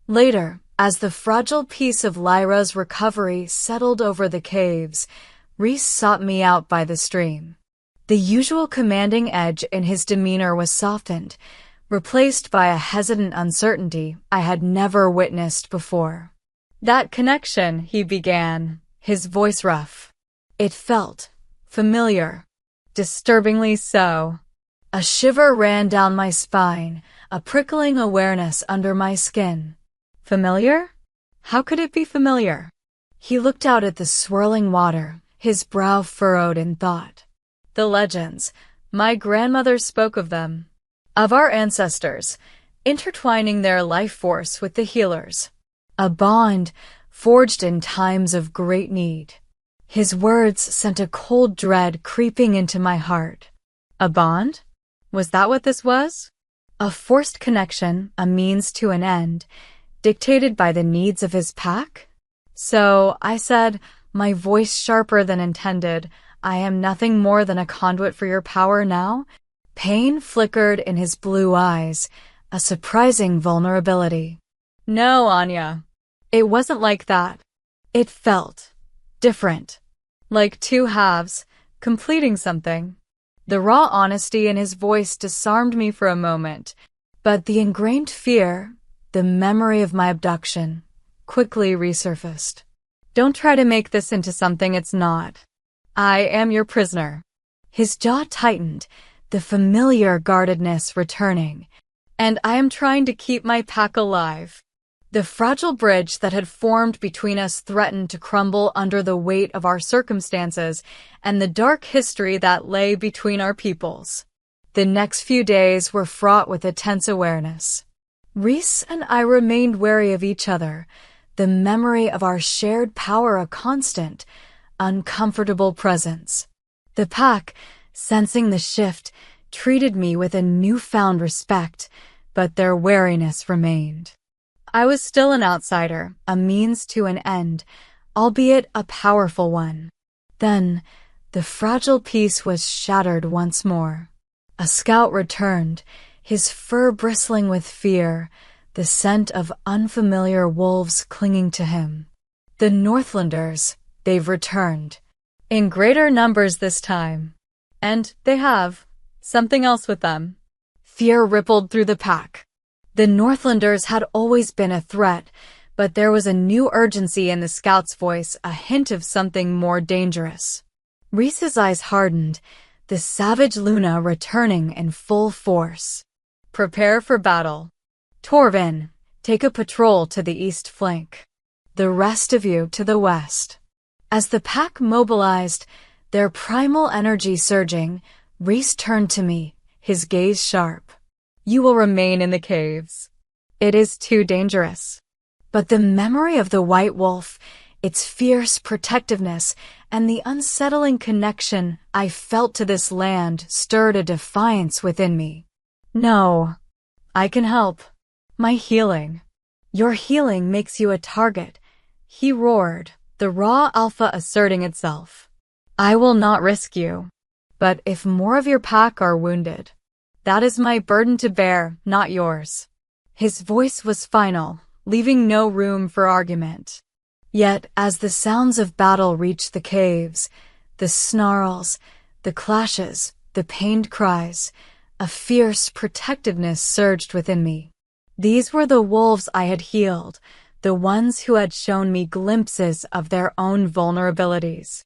Speaker 2: Later, as the fragile peace of Lyra's recovery settled over the caves, Rhys sought me out by the stream. The usual commanding edge in his demeanor was softened, replaced by a hesitant uncertainty I had never witnessed before. That connection, he began, his voice rough. It felt familiar, disturbingly so. A shiver ran down my spine, a prickling awareness under my skin. Familiar? How could it be familiar? He looked out at the swirling water, his brow furrowed in thought. The legends, my grandmother spoke of them. Of our ancestors, intertwining their life force with the healers. A bond forged in times of great need. His words sent a cold dread creeping into my heart. A bond? Was that what this was? A forced connection, a means to an end, dictated by the needs of his pack? So, I said, my voice sharper than intended, I am nothing more than a conduit for your power now? Pain flickered in his blue eyes, a surprising vulnerability. No, Anya. It wasn't like that. It felt different. Like two halves, completing something. The raw honesty in his voice disarmed me for a moment, but the ingrained fear, the memory of my abduction, quickly resurfaced. Don't try to make this into something it's not. I am your prisoner. His jaw tightened, the familiar guardedness returning, and I am trying to keep my pack alive. The fragile bridge that had formed between us threatened to crumble under the weight of our circumstances and the dark history that lay between our peoples. The next few days were fraught with a tense awareness. Rhys and I remained wary of each other, the memory of our shared power a constant, uncomfortable presence. The pack, sensing the shift, treated me with a newfound respect, but their wariness remained. I was still an outsider, a means to an end, albeit a powerful one. Then, the fragile peace was shattered once more. A scout returned, his fur bristling with fear, the scent of unfamiliar wolves clinging to him. The Northlanders, they've returned. In greater numbers this time. And they have something else with them. Fear rippled through the pack. The Northlanders had always been a threat, but there was a new urgency in the scout's voice, a hint of something more dangerous. Rhys's eyes hardened, the savage Luna returning in full force. Prepare for battle. Torvin, take a patrol to the east flank. The rest of you to the west. As the pack mobilized, their primal energy surging, Rhys turned to me, his gaze sharp. You will remain in the caves. It is too dangerous. But the memory of the White Wolf, its fierce protectiveness, and the unsettling connection I felt to this land stirred a defiance within me. No, I can help. My healing. Your healing makes you a target. He roared, the raw alpha asserting itself. I will not risk you. But if more of your pack are wounded, That is my burden to bear, not yours." His voice was final, leaving no room for argument. Yet, as the sounds of battle reached the caves, the snarls, the clashes, the pained cries, a fierce protectiveness surged within me. These were the wolves I had healed, the ones who had shown me glimpses of their own vulnerabilities.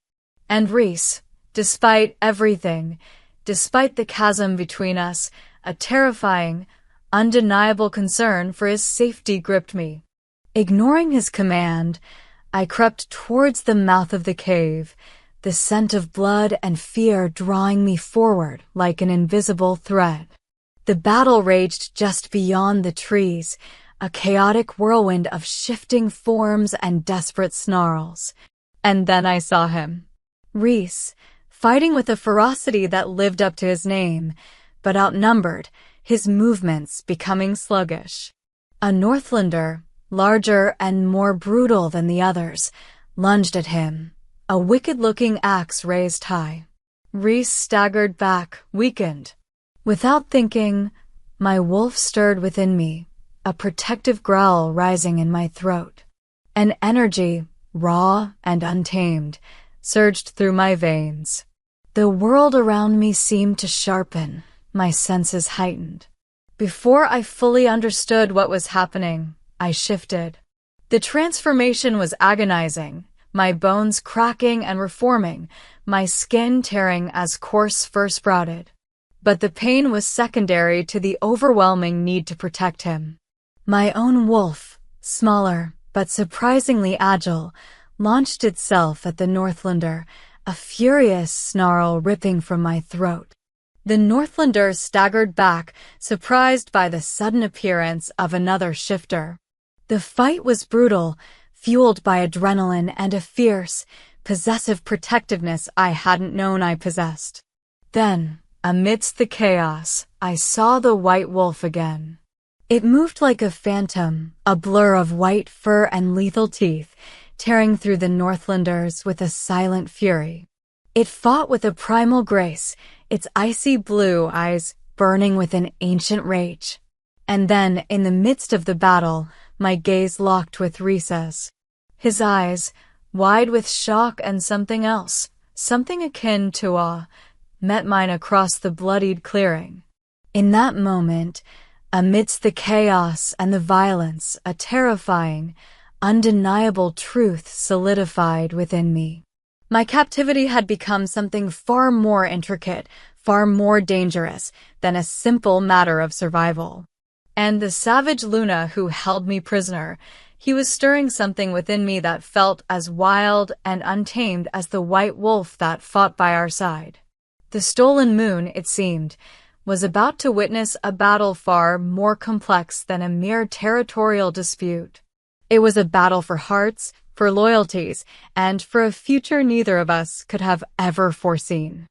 Speaker 2: And Rhys, despite everything, despite the chasm between us, a terrifying, undeniable concern for his safety gripped me. Ignoring his command, I crept towards the mouth of the cave, the scent of blood and fear drawing me forward like an invisible thread. The battle raged just beyond the trees, a chaotic whirlwind of shifting forms and desperate snarls. And then I saw him. Rhys, fighting with a ferocity that lived up to his name, but outnumbered, his movements becoming sluggish. A Northlander, larger and more brutal than the others, lunged at him, a wicked-looking axe raised high. Rhys staggered back, weakened. Without thinking, my wolf stirred within me, a protective growl rising in my throat. An energy, raw and untamed, surged through my veins. The world around me seemed to sharpen, my senses heightened. Before I fully understood what was happening, I shifted. The transformation was agonizing, my bones cracking and reforming, my skin tearing as course first sprouted. But the pain was secondary to the overwhelming need to protect him. My own wolf, smaller but surprisingly agile, launched itself at the Northlander, a furious snarl ripping from my throat. The Northlander staggered back, surprised by the sudden appearance of another shifter. The fight was brutal, fueled by adrenaline and a fierce, possessive protectiveness I hadn't known I possessed. Then, amidst the chaos, I saw the white wolf again. It moved like a phantom, a blur of white fur and lethal teeth, tearing through the Northlanders with a silent fury. It fought with a primal grace, its icy blue eyes burning with an ancient rage. And then, in the midst of the battle, my gaze locked with Rhys's. His eyes, wide with shock and something else, something akin to awe, met mine across the bloodied clearing. In that moment, amidst the chaos and the violence, a terrifying, undeniable truth solidified within me. My captivity had become something far more intricate, far more dangerous than a simple matter of survival. And the savage Lunar who held me prisoner, he was stirring something within me that felt as wild and untamed as the white wolf that fought by our side. The stolen moon, it seemed, was about to witness a battle far more complex than a mere territorial dispute. It was a battle for hearts, for loyalties, and for a future neither of us could have ever foreseen.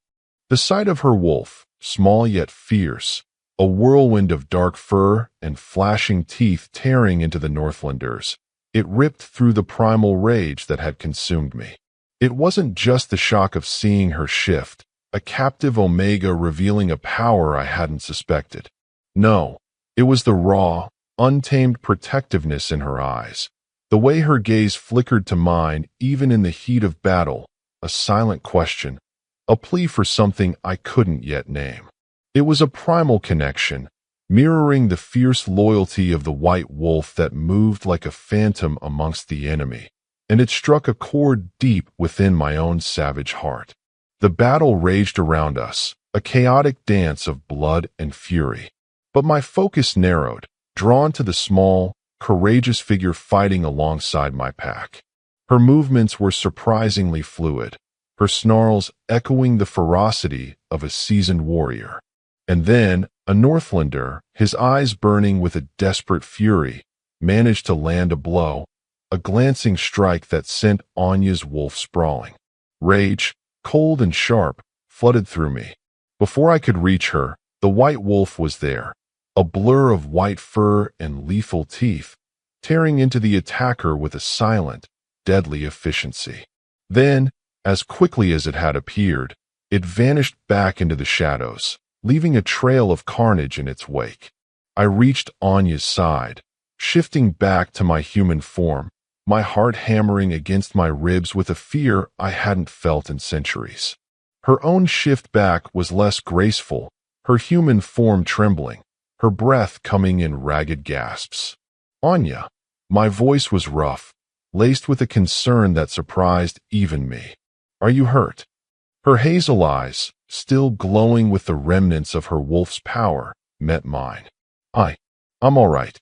Speaker 1: The sight of her wolf, small yet fierce, a whirlwind of dark fur and flashing teeth tearing into the Northlanders, it ripped through the primal rage that had consumed me. It wasn't just the shock of seeing her shift, a captive Omega revealing a power I hadn't suspected. No, it was the raw, untamed protectiveness in her eyes, the way her gaze flickered to mine even in the heat of battle, a silent question, a plea for something I couldn't yet name. It was a primal connection, mirroring the fierce loyalty of the white wolf that moved like a phantom amongst the enemy, and it struck a chord deep within my own savage heart. The battle raged around us, a chaotic dance of blood and fury. But my focus narrowed, drawn to the small, courageous figure fighting alongside my pack. Her movements were surprisingly fluid, her snarls echoing the ferocity of a seasoned warrior. And then, a Northlander, his eyes burning with a desperate fury, managed to land a blow, a glancing strike that sent Anya's wolf sprawling. Rage, cold and sharp, flooded through me. Before I could reach her, the white wolf was there, a blur of white fur and lethal teeth, tearing into the attacker with a silent, deadly efficiency. Then, as quickly as it had appeared, it vanished back into the shadows, leaving a trail of carnage in its wake. I reached Anya's side, shifting back to my human form, my heart hammering against my ribs with a fear I hadn't felt in centuries. Her own shift back was less graceful, her human form trembling, her breath coming in ragged gasps. Anya. My voice was rough, laced with a concern that surprised even me. Are you hurt? Her hazel eyes, still glowing with the remnants of her wolf's power, met mine. I'm all right.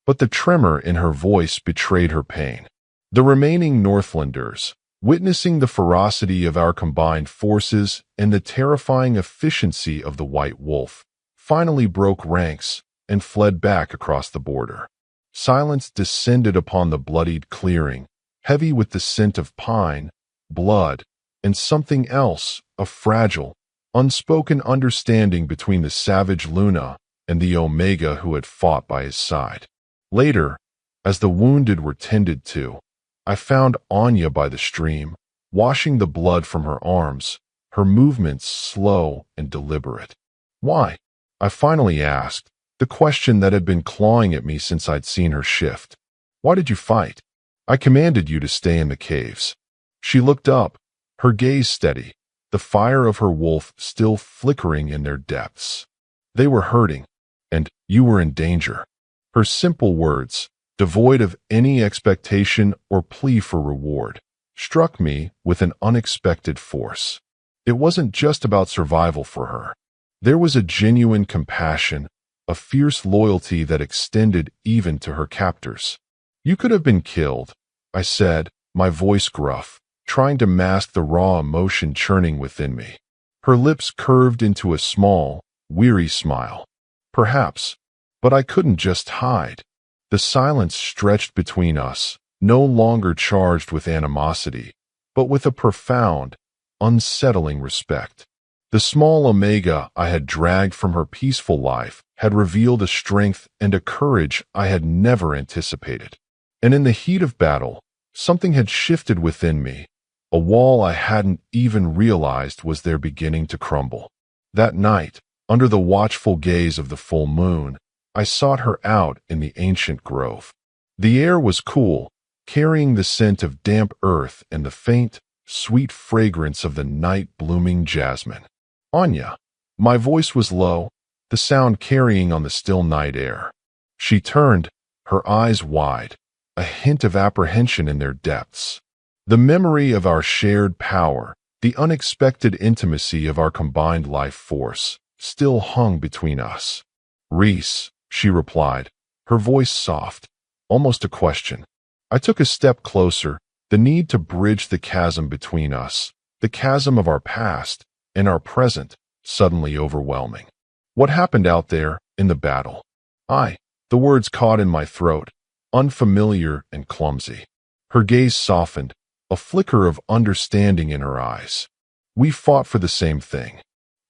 Speaker 1: But the tremor in her voice betrayed her pain. The remaining Northlanders, witnessing the ferocity of our combined forces and the terrifying efficiency of the White Wolf, finally broke ranks and fled back across the border. Silence descended upon the bloodied clearing, heavy with the scent of pine, blood, and something else, a fragile, unspoken understanding between the savage Lunar and the Omega who had fought by his side. Later, as the wounded were tended to, I found Anya by the stream, washing the blood from her arms, her movements slow and deliberate. Why? I finally asked, the question that had been clawing at me since I'd seen her shift. Why did you fight? I commanded you to stay in the caves. She looked up, her gaze steady, the fire of her wolf still flickering in their depths. They were hurting, and you were in danger. Her simple words, devoid of any expectation or plea for reward, struck me with an unexpected force. It wasn't just about survival for her. There was a genuine compassion, a fierce loyalty that extended even to her captors. You could have been killed, I said, my voice gruff, trying to mask the raw emotion churning within me. Her lips curved into a small, weary smile. Perhaps, but I couldn't just hide. The silence stretched between us, no longer charged with animosity, but with a profound, unsettling respect. The small Omega I had dragged from her peaceful life had revealed a strength and a courage I had never anticipated. And in the heat of battle, something had shifted within me, a wall I hadn't even realized was there beginning to crumble. That night, under the watchful gaze of the full moon, I sought her out in the ancient grove. The air was cool, carrying the scent of damp earth and the faint, sweet fragrance of the night-blooming jasmine. Anya. My voice was low, the sound carrying on the still night air. She turned, her eyes wide, a hint of apprehension in their depths. The memory of our shared power, the unexpected intimacy of our combined life force, still hung between us. Rhys, she replied, her voice soft, almost a question. I took a step closer, the need to bridge the chasm between us, the chasm of our past and our present, suddenly overwhelming. What happened out there, in the battle? The words caught in my throat, unfamiliar and clumsy. Her gaze softened, a flicker of understanding in her eyes. We fought for the same thing.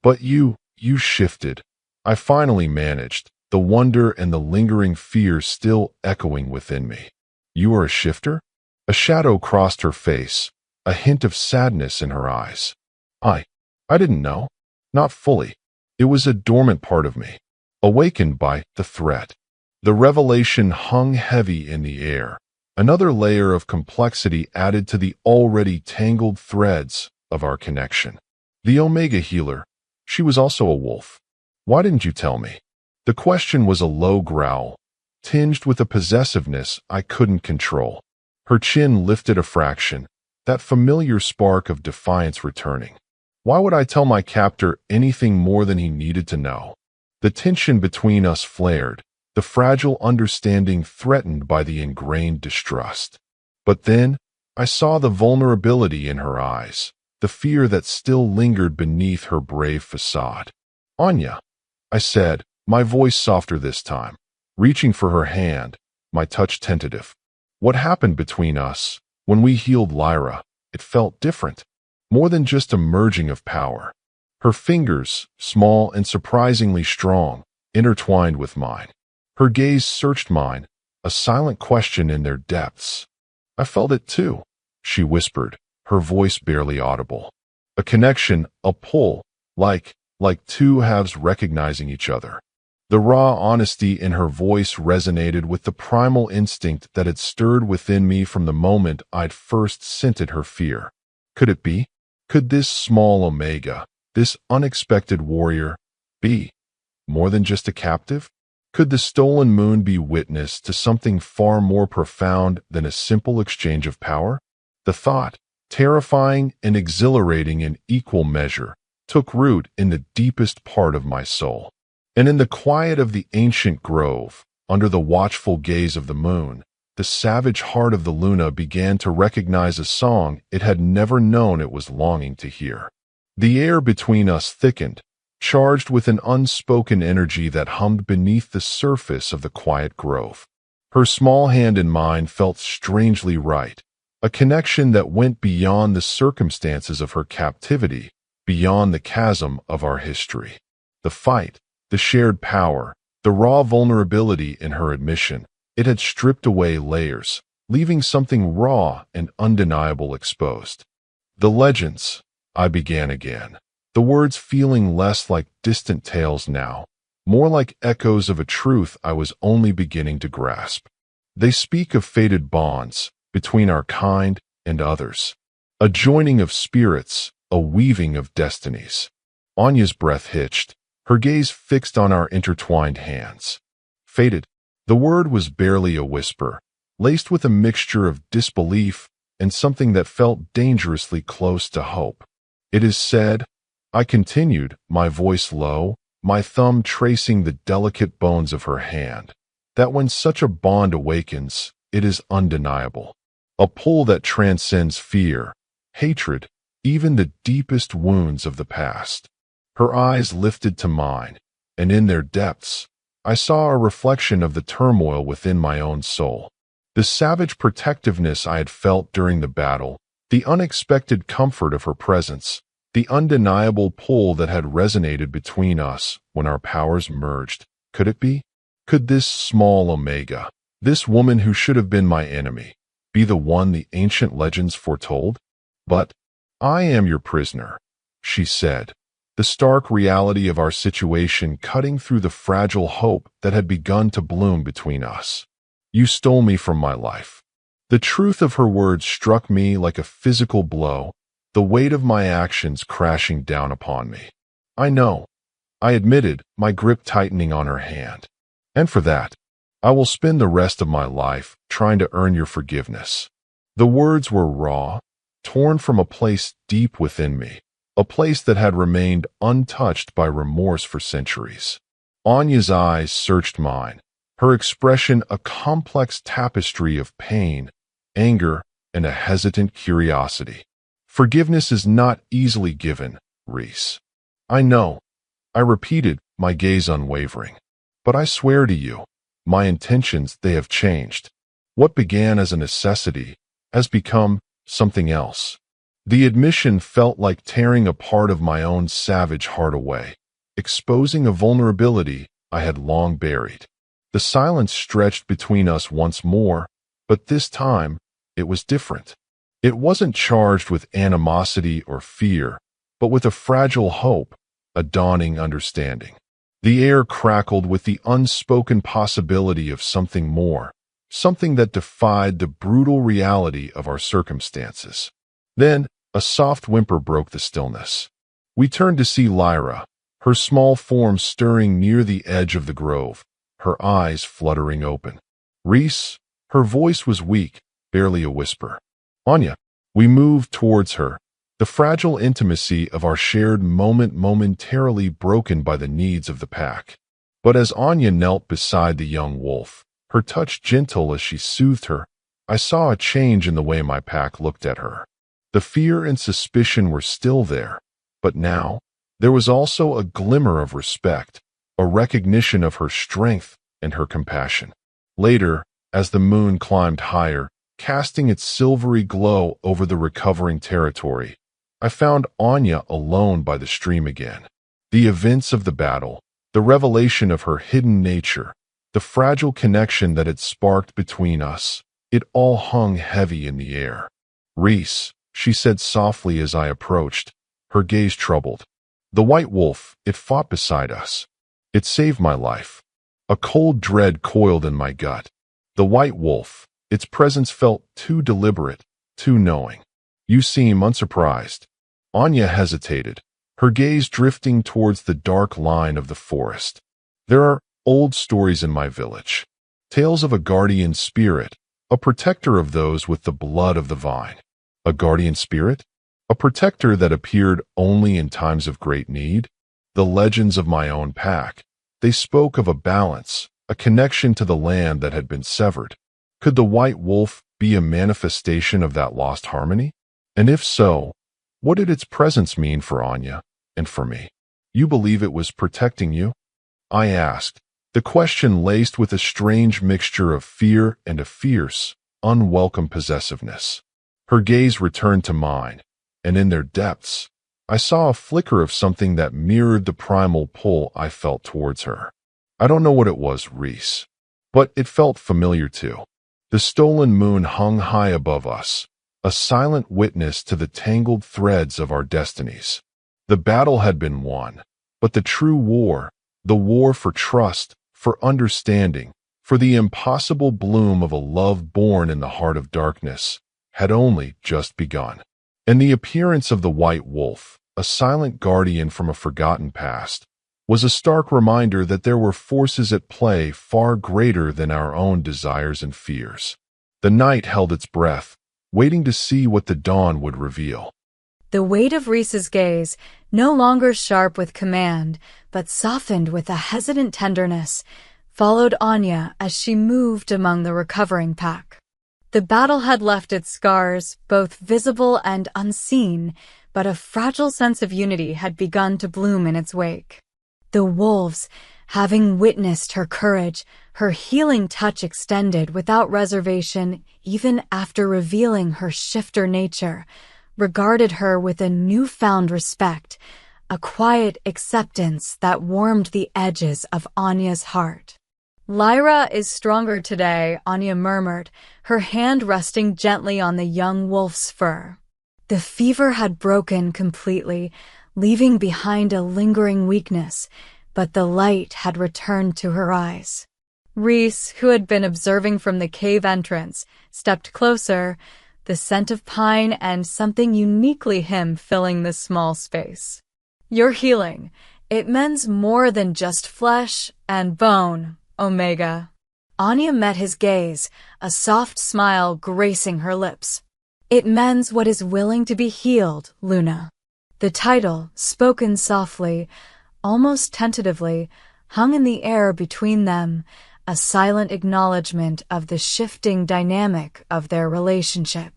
Speaker 1: But you shifted. I finally managed, the wonder and the lingering fear still echoing within me. You are a shifter? A shadow crossed her face, a hint of sadness in her eyes. I didn't know. Not fully. It was a dormant part of me, awakened by the threat. The revelation hung heavy in the air, another layer of complexity added to the already tangled threads of our connection. The Omega Healer, she was also a wolf. Why didn't you tell me? The question was a low growl, tinged with a possessiveness I couldn't control. Her chin lifted a fraction, that familiar spark of defiance returning. Why would I tell my captor anything more than he needed to know? The tension between us flared, the fragile understanding threatened by the ingrained distrust. But then, I saw the vulnerability in her eyes, the fear that still lingered beneath her brave facade. Anya, I said, my voice softer this time, reaching for her hand, my touch tentative. What happened between us? When we healed Lyra, it felt different. More than just a merging of power. Her fingers, small and surprisingly strong, intertwined with mine. Her gaze searched mine, a silent question in their depths. I felt it too, she whispered, her voice barely audible. A connection, a pull, like like two halves recognizing each other. The raw honesty in her voice resonated with the primal instinct that had stirred within me from the moment I'd first scented her fear. Could it be? Could this small Omega, this unexpected warrior, be more than just a captive? Could the stolen moon be witness to something far more profound than a simple exchange of power? The thought, terrifying and exhilarating in equal measure, took root in the deepest part of my soul. And in the quiet of the ancient grove, under the watchful gaze of the moon, the savage heart of the Luna began to recognize a song it had never known it was longing to hear. The air between us thickened, charged with an unspoken energy that hummed beneath the surface of the quiet grove. Her small hand in mine felt strangely right, a connection that went beyond the circumstances of her captivity, beyond the chasm of our history. The fight, the shared power, the raw vulnerability in her admission, it had stripped away layers, leaving something raw and undeniable exposed. The legends, I began again, the words feeling less like distant tales now, more like echoes of a truth I was only beginning to grasp. They speak of fated bonds between our kind and others, a joining of spirits, a weaving of destinies. Anya's breath hitched, her gaze fixed on our intertwined hands. Fated, the word was barely a whisper, laced with a mixture of disbelief and something that felt dangerously close to hope. It is said, I continued, my voice low, my thumb tracing the delicate bones of her hand, that when such a bond awakens, it is undeniable. A pull that transcends fear, hatred, even the deepest wounds of the past. Her eyes lifted to mine, and in their depths, I saw a reflection of the turmoil within my own soul. The savage protectiveness I had felt during the battle, the unexpected comfort of her presence, the undeniable pull that had resonated between us when our powers merged. Could it be? Could this small Omega, this woman who should have been my enemy, be the one the ancient legends foretold? But I am your prisoner, she said, the stark reality of our situation cutting through the fragile hope that had begun to bloom between us. You stole me from my life. The truth of her words struck me like a physical blow, the weight of my actions crashing down upon me. I know, I admitted, my grip tightening on her hand. And for that, I will spend the rest of my life trying to earn your forgiveness. The words were raw, torn from a place deep within me, a place that had remained untouched by remorse for centuries. Anya's eyes searched mine, her expression a complex tapestry of pain, anger, and a hesitant curiosity. Forgiveness is not easily given, Rhys. I know, I repeated, my gaze unwavering. But I swear to you, my intentions, they have changed. What began as a necessity has become something else. The admission felt like tearing a part of my own savage heart away, exposing a vulnerability I had long buried. The silence stretched between us once more, but this time it was different. It wasn't charged with animosity or fear, but with a fragile hope, a dawning understanding. The air crackled with the unspoken possibility of something more, something that defied the brutal reality of our circumstances. Then, a soft whimper broke the stillness. We turned to see Lyra, her small form stirring near the edge of the grove, her eyes fluttering open. Rhys, her voice was weak, barely a whisper. Anya. We moved towards her, the fragile intimacy of our shared moment momentarily broken by the needs of the pack. But as Anya knelt beside the young wolf, her touch gentle as she soothed her, I saw a change in the way my pack looked at her. The fear and suspicion were still there, but now, there was also a glimmer of respect, a recognition of her strength and her compassion. Later, as the moon climbed higher, casting its silvery glow over the recovering territory, I found Anya alone by the stream again. The events of the battle, the revelation of her hidden nature, the fragile connection that had sparked between us, it all hung heavy in the air. Rhys, she said softly as I approached, her gaze troubled. The white wolf, it fought beside us. It saved my life. A cold dread coiled in my gut. The white wolf, its presence felt too deliberate, too knowing. You seem unsurprised. Anya hesitated, her gaze drifting towards the dark line of the forest. There are old stories in my village. Tales of a guardian spirit, a protector of those with the blood of the vine. A guardian spirit? A protector that appeared only in times of great need? The legends of my own pack. They spoke of a balance, a connection to the land that had been severed. Could the white wolf be a manifestation of that lost harmony? And if so, what did its presence mean for Anya and for me? You believe it was protecting you? I asked, the question laced with a strange mixture of fear and a fierce, unwelcome possessiveness. Her gaze returned to mine, and in their depths, I saw a flicker of something that mirrored the primal pull I felt towards her. I don't know what it was, Rhys, but it felt familiar too. The stolen moon hung high above us, a silent witness to the tangled threads of our destinies. The battle had been won, but the true war, the war for trust, for understanding, for the impossible bloom of a love born in the heart of darkness, had only just begun. And the appearance of the white wolf, a silent guardian from a forgotten past, was a stark reminder that there were forces at play far greater than our own desires and fears. The night held its breath, waiting to see what the dawn would reveal.
Speaker 2: The weight of Rhys's gaze, no longer sharp with command, but softened with a hesitant tenderness, followed Anya as she moved among the recovering pack. The battle had left its scars, both visible and unseen, but a fragile sense of unity had begun to bloom in its wake. The wolves, having witnessed her courage, her healing touch extended without reservation even after revealing her shifter nature, regarded her with a newfound respect, a quiet acceptance that warmed the edges of Anya's heart. Lyra is stronger today, Anya murmured, her hand resting gently on the young wolf's fur. The fever had broken completely, leaving behind a lingering weakness, but the light had returned to her eyes. Rhys, who had been observing from the cave entrance, stepped closer, the scent of pine and something uniquely him filling the small space. You're healing. It mends more than just flesh and bone, Omega. Anya met his gaze, a soft smile gracing her lips. It mends what is willing to be healed, Luna. The title, spoken softly, almost tentatively, hung in the air between them, a silent acknowledgement of the shifting dynamic of their relationship.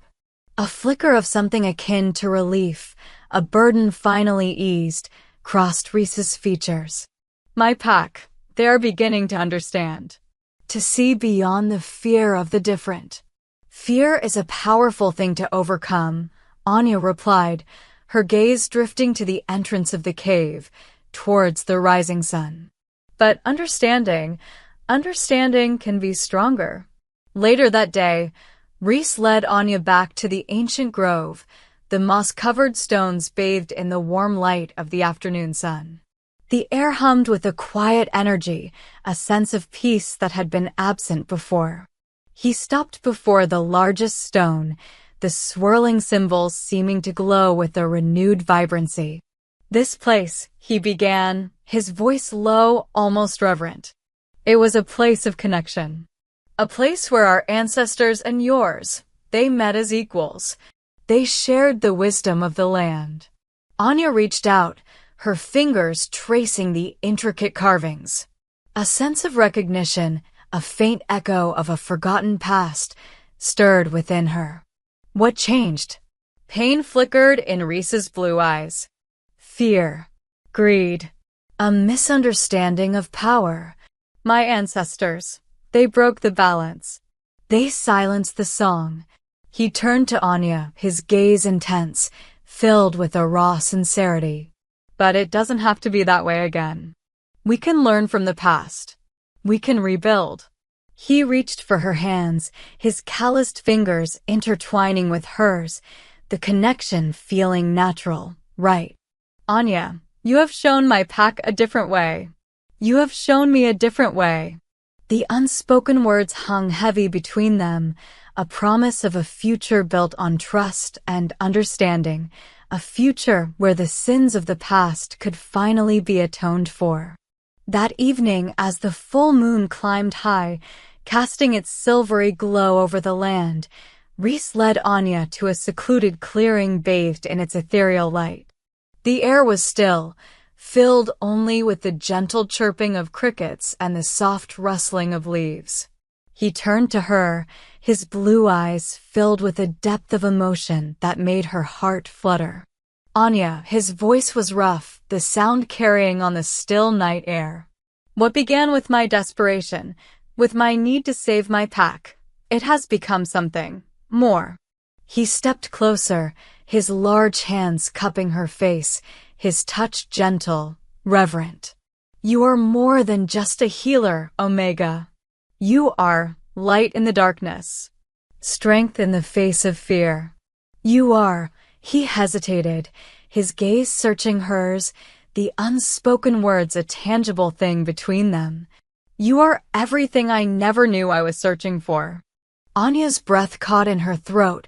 Speaker 2: A flicker of something akin to relief, a burden finally eased, crossed Rhys's features. My pack, they are beginning to understand. To see beyond the fear of the different. Fear is a powerful thing to overcome, Anya replied, her gaze drifting to the entrance of the cave, towards the rising sun. But understanding can be stronger. Later that day, Rhys led Anya back to the ancient grove, the moss-covered stones bathed in the warm light of the afternoon sun. The air hummed with a quiet energy, a sense of peace that had been absent before. He stopped before the largest stone, the swirling symbols seeming to glow with a renewed vibrancy. This place, he began, his voice low, almost reverent. It was a place of connection. A place where our ancestors and yours, they met as equals. They shared the wisdom of the land. Anya reached out, her fingers tracing the intricate carvings. A sense of recognition, a faint echo of a forgotten past, stirred within her. What changed? Pain flickered in Rhys's blue eyes. Fear, greed, a misunderstanding of power. My ancestors, they broke the balance. They silenced the song. He turned to Anya, his gaze intense, filled with a raw sincerity. But it doesn't have to be that way again. We can learn from the past. We can rebuild. He reached for her hands, his calloused fingers intertwining with hers, the connection feeling natural, right. Anya, You have shown my pack a different way. You have shown me a different way. The unspoken words hung heavy between them, a promise of a future built on trust and understanding, a future where the sins of the past could finally be atoned for. That evening, as the full moon climbed high, casting its silvery glow over the land, Rhys led Anya to a secluded clearing bathed in its ethereal light. The air was still, filled only with the gentle chirping of crickets and the soft rustling of leaves. He turned to her, his blue eyes filled with a depth of emotion that made her heart flutter. "Anya," his voice was rough, the sound carrying on the still night air. "What began with my desperation, with my need to save my pack, it has become something more." He stepped closer, his large hands cupping her face, his touch gentle, reverent. "You are more than just a healer, Omega. You are light in the darkness, strength in the face of fear. You are," he hesitated, his gaze searching hers, the unspoken words a tangible thing between them. "You are everything I never knew I was searching for." Anya's breath caught in her throat,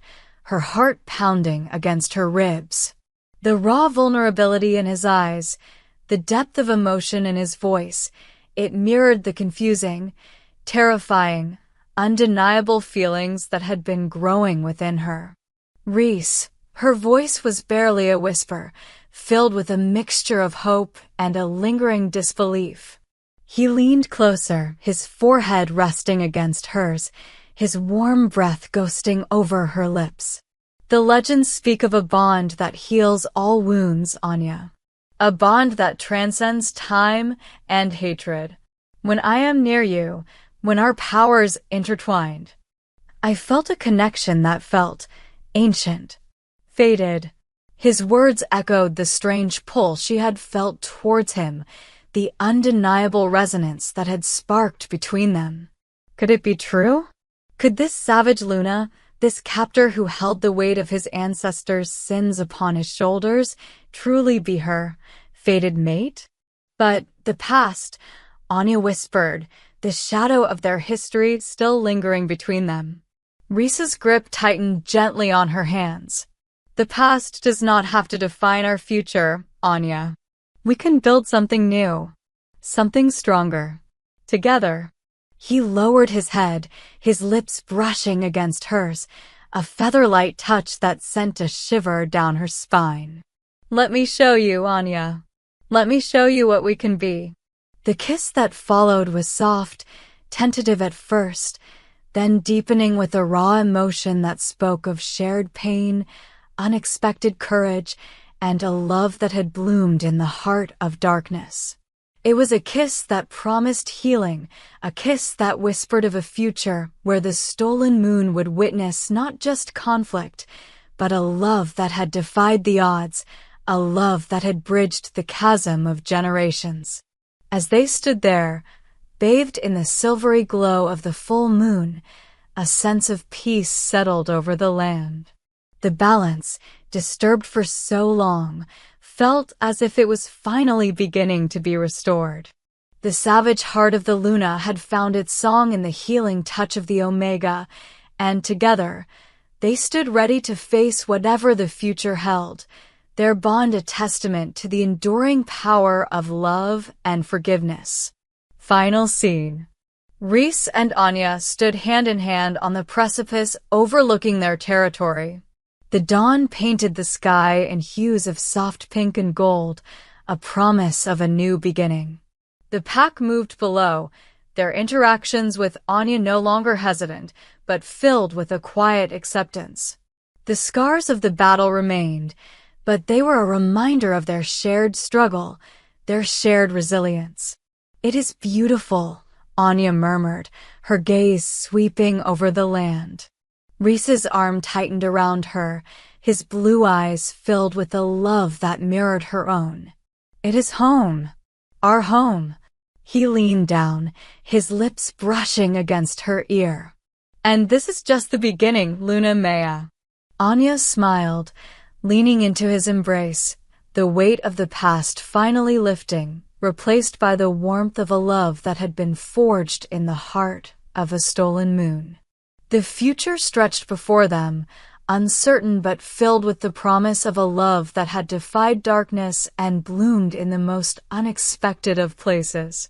Speaker 2: her heart pounding against her ribs. The raw vulnerability in his eyes, the depth of emotion in his voice, it mirrored the confusing, terrifying, undeniable feelings that had been growing within her. "Rhys," her voice was barely a whisper, filled with a mixture of hope and a lingering disbelief. He leaned closer, his forehead resting against hers, his warm breath ghosting over her lips. "The legends speak of a bond that heals all wounds, Anya. A bond that transcends time and hatred. When I am near you, when our powers intertwined." I felt a connection that felt ancient, faded. His words echoed the strange pull she had felt towards him, the undeniable resonance that had sparked between them. Could it be true? Could this savage Luna, this captor who held the weight of his ancestors' sins upon his shoulders, truly be her fated mate? But the past, Anya whispered, the shadow of their history still lingering between them. Rhys's grip tightened gently on her hands. "The past does not have to define our future, Anya. We can build something new, something stronger, together." He lowered his head, his lips brushing against hers, a feather-light touch that sent a shiver down her spine. "Let me show you, Anya. Let me show you what we can be." The kiss that followed was soft, tentative at first, then deepening with a raw emotion that spoke of shared pain, unexpected courage, and a love that had bloomed in the heart of darkness. It was a kiss that promised healing, a kiss that whispered of a future where the stolen moon would witness not just conflict, but a love that had defied the odds, a love that had bridged the chasm of generations. As they stood there, bathed in the silvery glow of the full moon, a sense of peace settled over the land. The balance, disturbed for so long, felt as if it was finally beginning to be restored. The savage heart of the Luna had found its song in the healing touch of the Omega, and together, they stood ready to face whatever the future held, their bond a testament to the enduring power of love and forgiveness. Final scene. Rhys and Anya stood hand in hand on the precipice overlooking their territory. The dawn painted the sky in hues of soft pink and gold, a promise of a new beginning. The pack moved below, their interactions with Anya no longer hesitant, but filled with a quiet acceptance. The scars of the battle remained, but they were a reminder of their shared struggle, their shared resilience. "It is beautiful," Anya murmured, her gaze sweeping over the land. Rhys's arm tightened around her, his blue eyes filled with a love that mirrored her own. "It is home. Our home." He leaned down, his lips brushing against her ear. "And this is just the beginning, Luna Maya." Anya smiled, leaning into his embrace, the weight of the past finally lifting, replaced by the warmth of a love that had been forged in the heart of a stolen moon. The future stretched before them, uncertain but filled with the promise of a love that had defied darkness and bloomed in the most unexpected of places.